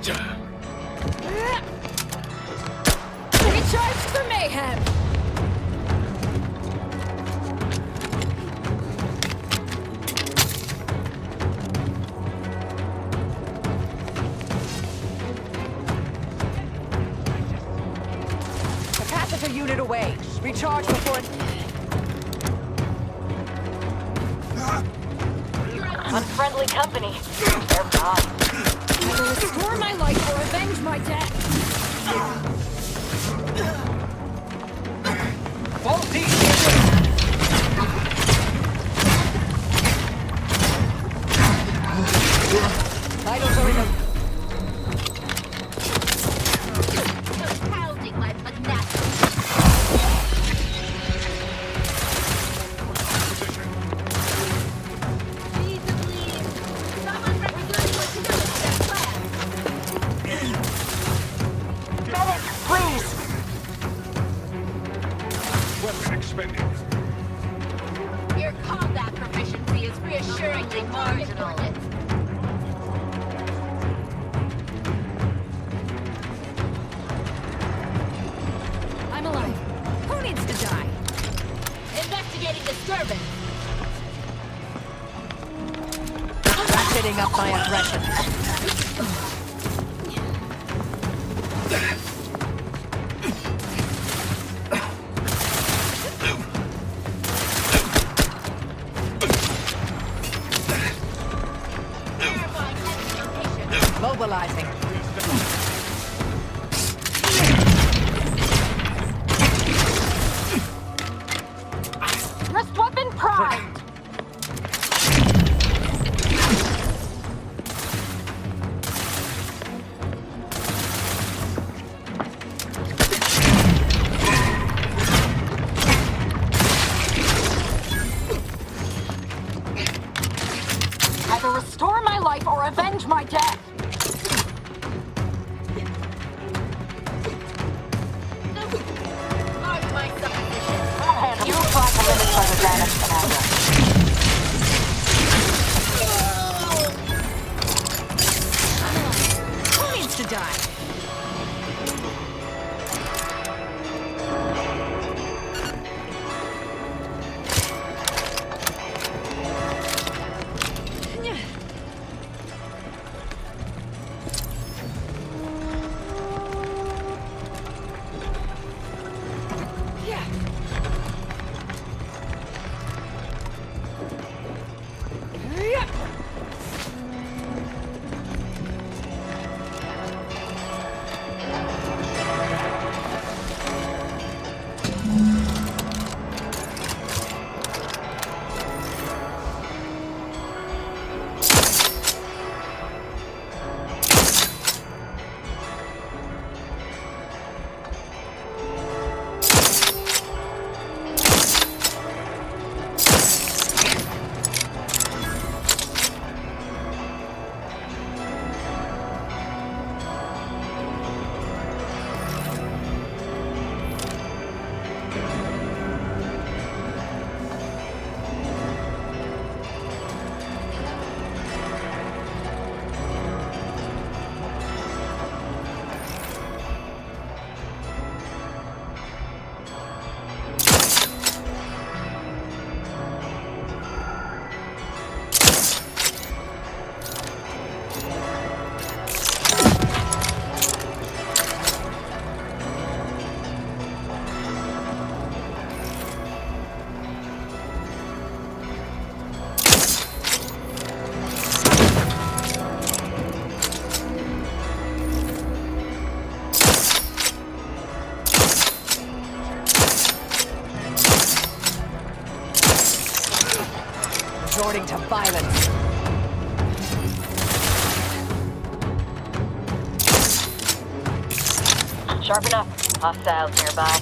B: Recharge for mayhem!
G: Capacitor unit away. Recharge before it...
C: Unfriendly company. They're gone.
B: Either restore my life or avenge my death.
L: Faulty!
G: Vitals are in the...
C: Pounding my magnetic. Your combat proficiency is reassuringly marginal.
B: I'm alive. Who needs to die?
C: Investigating disturbance.
G: Ratcheting up my aggression. Mobilizing.
C: Wrist weapon primed. Either restore my life or avenge my death. You try to limit further damage, Commander.
B: Who needs to die?
G: Resorting to violence.
C: Sharp enough. Hostiles nearby.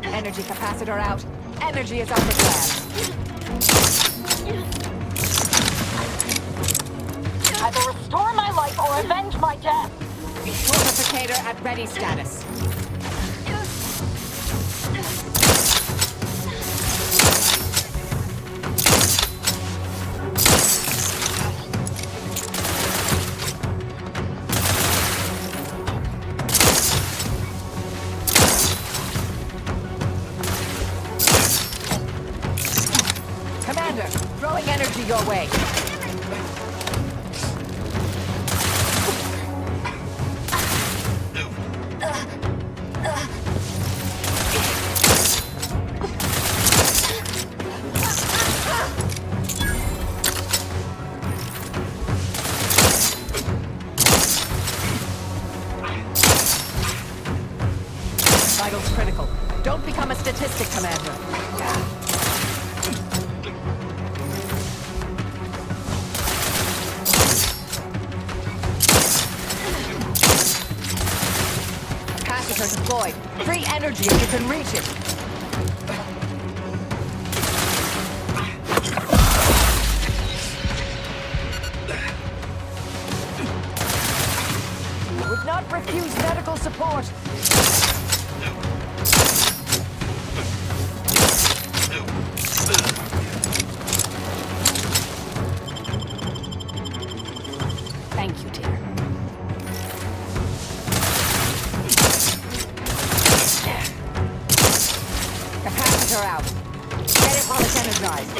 G: Energy capacitor out. Energy is out of the
C: Either restore my life or avenge my death.
I: Fortificator at ready status. Commander, throwing energy your way. Vitals critical. Don't become a statistic, Commander. Capacitor deployed. Free energy if you can reach it. Would not refuse medical support. Thank you, dear. Capacitor out. Get it while it's energized.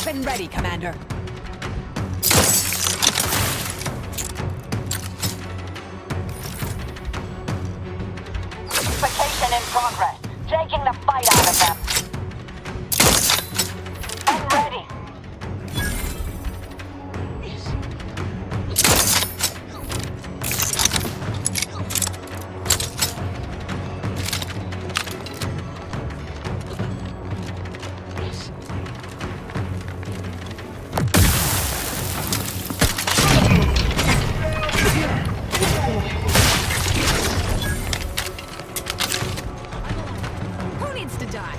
I: Weapon ready, Commander.
C: Vacation in progress. Taking the fight out of them. I'm ready.
I: Who needs to die?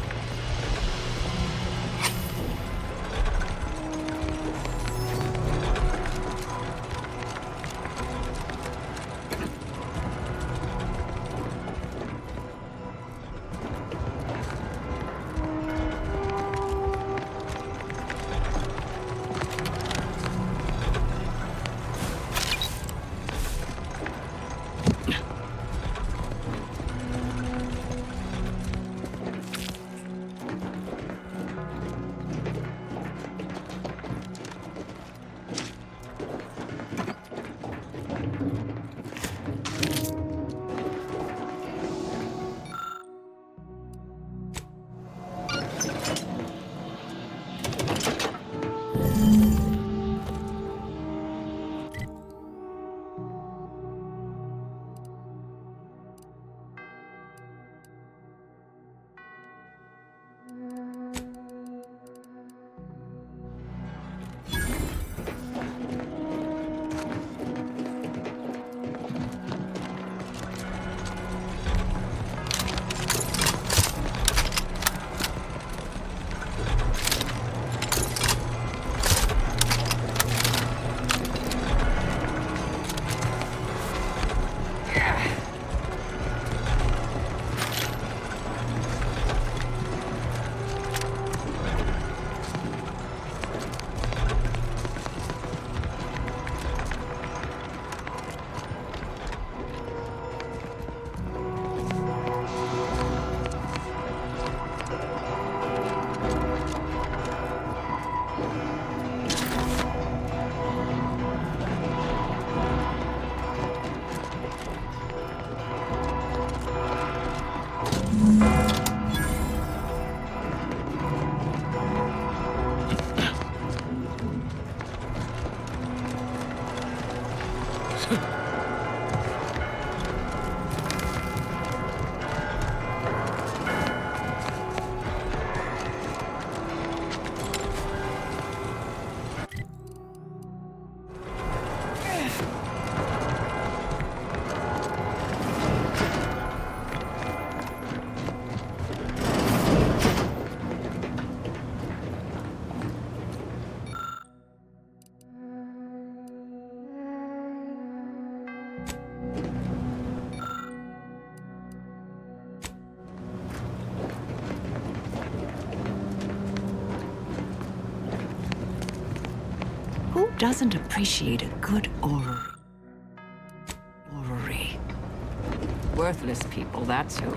D: Who doesn't appreciate a good orrery? Worthless people, that's who.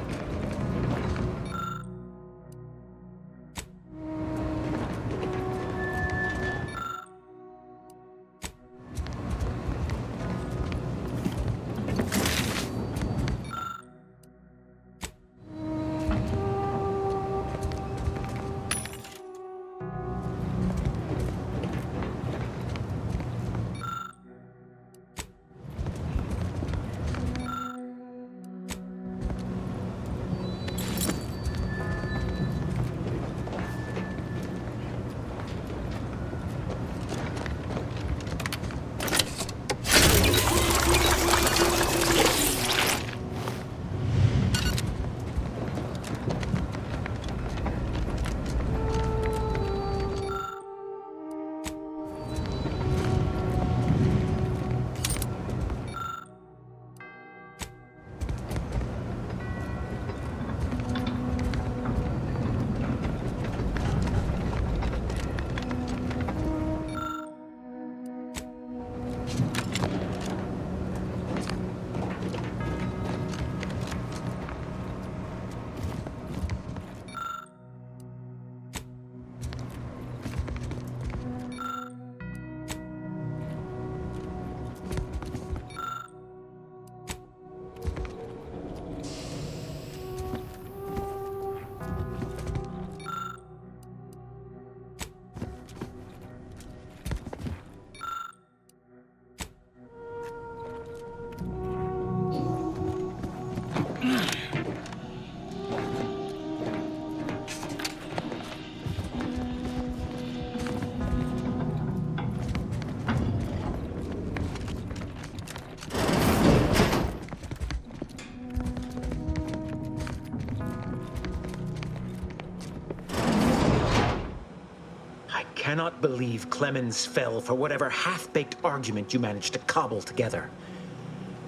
E: I cannot believe Clemens fell for whatever half-baked argument you managed to cobble together.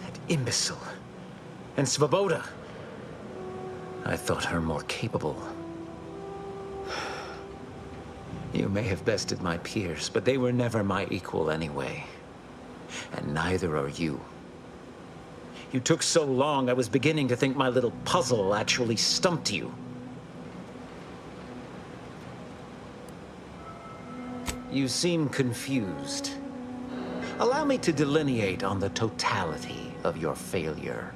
E: That imbecile. And Svoboda. I thought her more capable. You may have bested my peers, but they were never my equal anyway. And neither are you. You took so long, I was beginning to think my little puzzle actually stumped you. You seem confused. Allow me to delineate on the totality of your failure.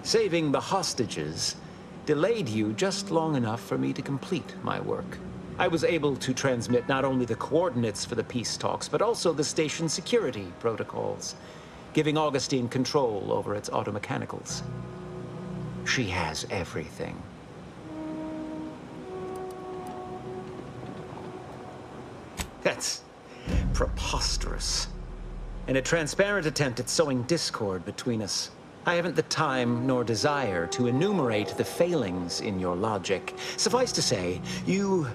E: Saving the hostages delayed you just long enough for me to complete my work. I was able to transmit not only the coordinates for the peace talks, but also the station security protocols, giving Augustine control over its automechanicals. She has everything. That's preposterous. In a transparent attempt at sowing discord between us, I haven't the time nor desire to enumerate the failings in your logic. Suffice to say, you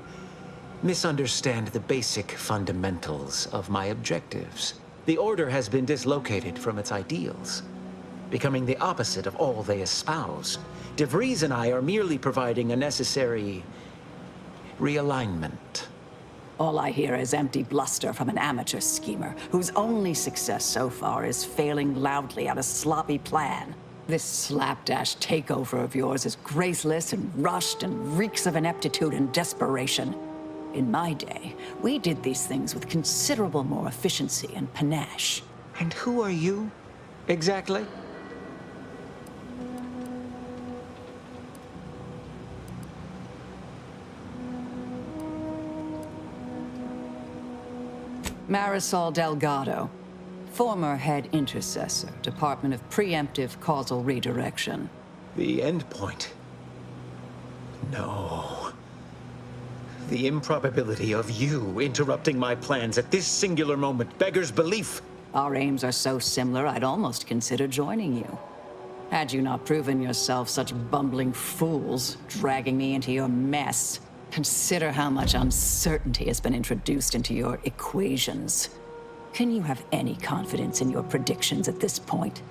E: misunderstand the basic fundamentals of my objectives. The Order has been dislocated from its ideals, becoming the opposite of all they espouse. DeVries and I are merely providing a necessary realignment.
D: All I hear is empty bluster from an amateur schemer whose only success so far is failing loudly at a sloppy plan. This slapdash takeover of yours is graceless and rushed and reeks of ineptitude and desperation. In my day, we did these things with considerable more efficiency and panache.
E: And who are you, exactly?
D: Marisol Delgado, former head intercessor, Department of Preemptive Causal Redirection.
E: The endpoint. No. The improbability of you interrupting my plans at this singular moment beggars belief.
D: Our aims are so similar, I'd almost consider joining you. Had you not proven yourself such bumbling fools, dragging me into your mess. Consider how much uncertainty has been introduced into your equations. Can you have any confidence in your predictions at this point?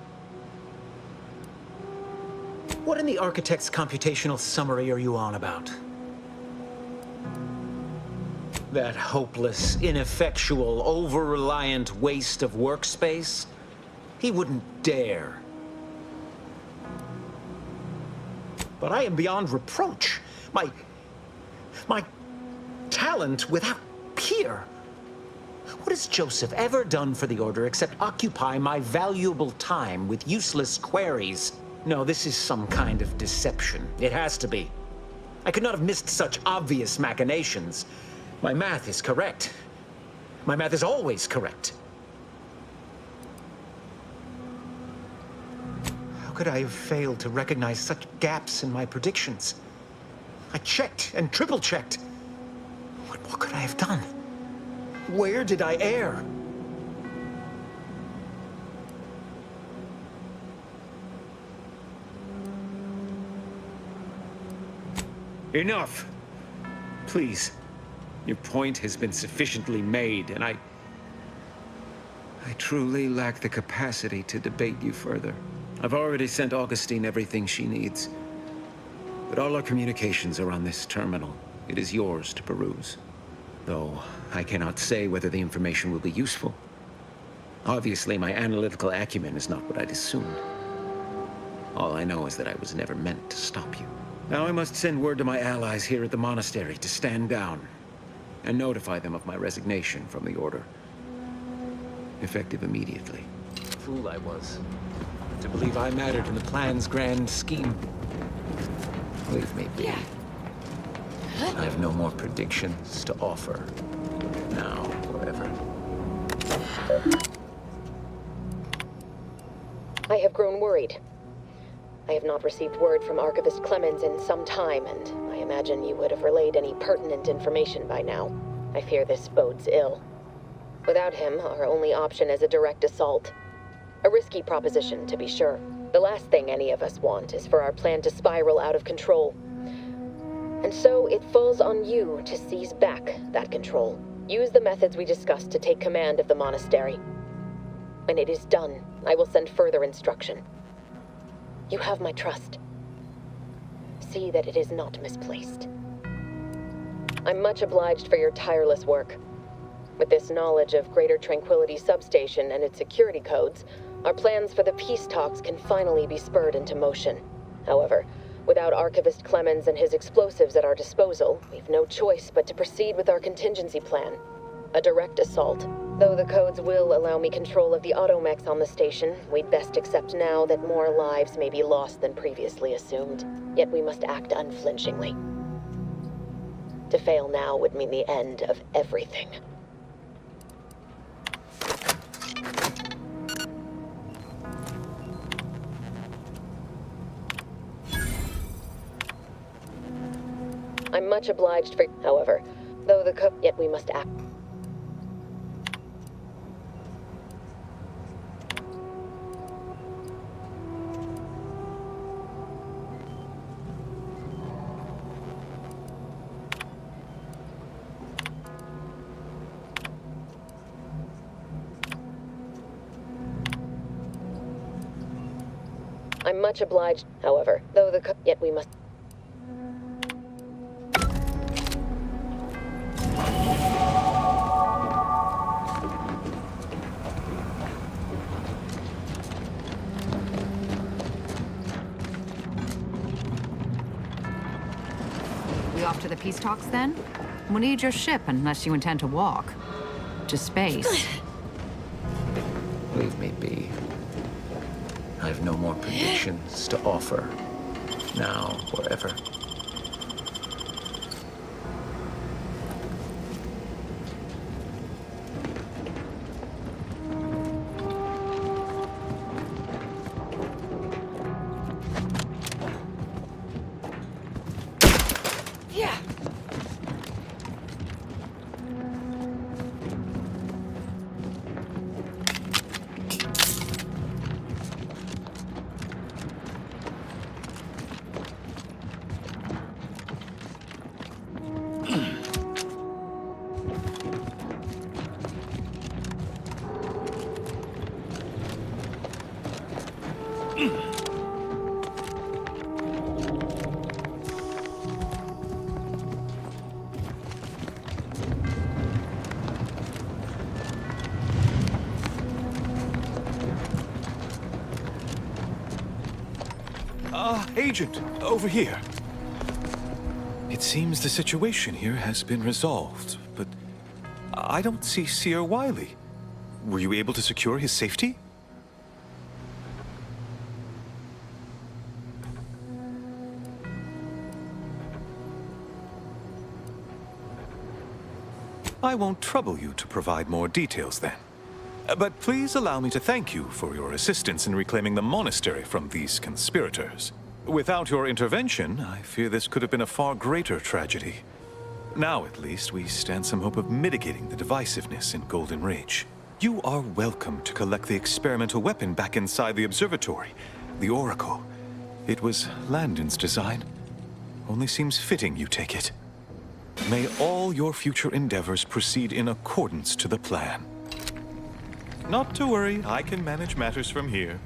E: What in the architect's computational summary are you on about? That hopeless, ineffectual, over-reliant waste of workspace? He wouldn't dare. But I am beyond reproach. My talent without peer. What has Joseph ever done for the Order except occupy my valuable time with useless queries? No, this is some kind of deception. It has to be. I could not have missed such obvious machinations. My math is correct. My math is always correct. How could I have failed to recognize such gaps in my predictions? I checked and triple-checked. What could I have done? Where did I err? Enough! Please. Your point has been sufficiently made, and I truly lack the capacity to debate you further. I've already sent Augustine everything she needs. But all our communications are on this terminal. It is yours to peruse. Though I cannot say whether the information will be useful. Obviously, my analytical acumen is not what I'd assumed. All I know is that I was never meant to stop you. Now I must send word to my allies here at the monastery to stand down and notify them of my resignation from the Order. Effective immediately. Fool I was. To believe I mattered in the plan's grand scheme. Leave me be. I have no more predictions to offer. Now or ever.
J: I have grown worried. I have not received word from Archivist Clemens in some time, and I imagine you would have relayed any pertinent information by now. I fear this bodes ill. Without him, our only option is a direct assault. A risky proposition, to be sure. The last thing any of us want is for our plan to spiral out of control. And so it falls on you to seize back that control. Use the methods we discussed to take command of the monastery. When it is done, I will send further instruction. You have my trust. See that it is not misplaced. I'm much obliged for your tireless work. With this knowledge of Greater Tranquility Substation and its security codes, our plans for the peace talks can finally be spurred into motion. However, without Archivist Clemens and his explosives at our disposal, we've no choice but to proceed with our contingency plan. A direct assault. Though the codes will allow me control of the automechs on the station, we'd best accept now that more lives may be lost than previously assumed. Yet we must act unflinchingly. To fail now would mean the end of everything. I'm much obliged for, however, though the yet we must act. I'm much obliged, however, though the yet we must.
D: We off to the peace talks then? We'll need your ship unless you intend to walk. To space.
E: Leave me be. I have no more predictions to offer. Now or ever.
K: Agent, over here. It seems the situation here has been resolved, but I don't see Seer Wiley. Were you able to secure his safety? I won't trouble you to provide more details then. But please allow me to thank you for your assistance in reclaiming the monastery from these conspirators. Without your intervention, I fear this could have been a far greater tragedy. Now, at least, we stand some hope of mitigating the divisiveness in Golden Ridge. You are welcome to collect the experimental weapon back inside the observatory, the Oracle. It was Landon's design. Only seems fitting you take it. May all your future endeavors proceed in accordance to the plan. Not to worry, I can manage matters from here.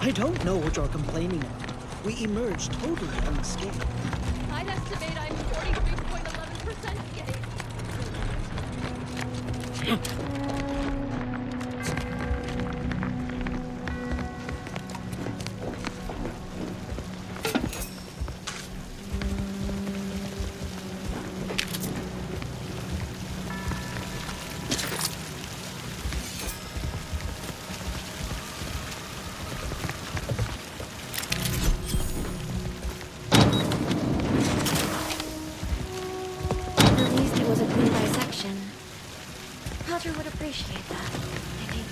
F: I don't know what you're complaining about. We emerged totally unscathed.
H: I'd estimate I'm 43.11% gay.
B: Would appreciate that, I think.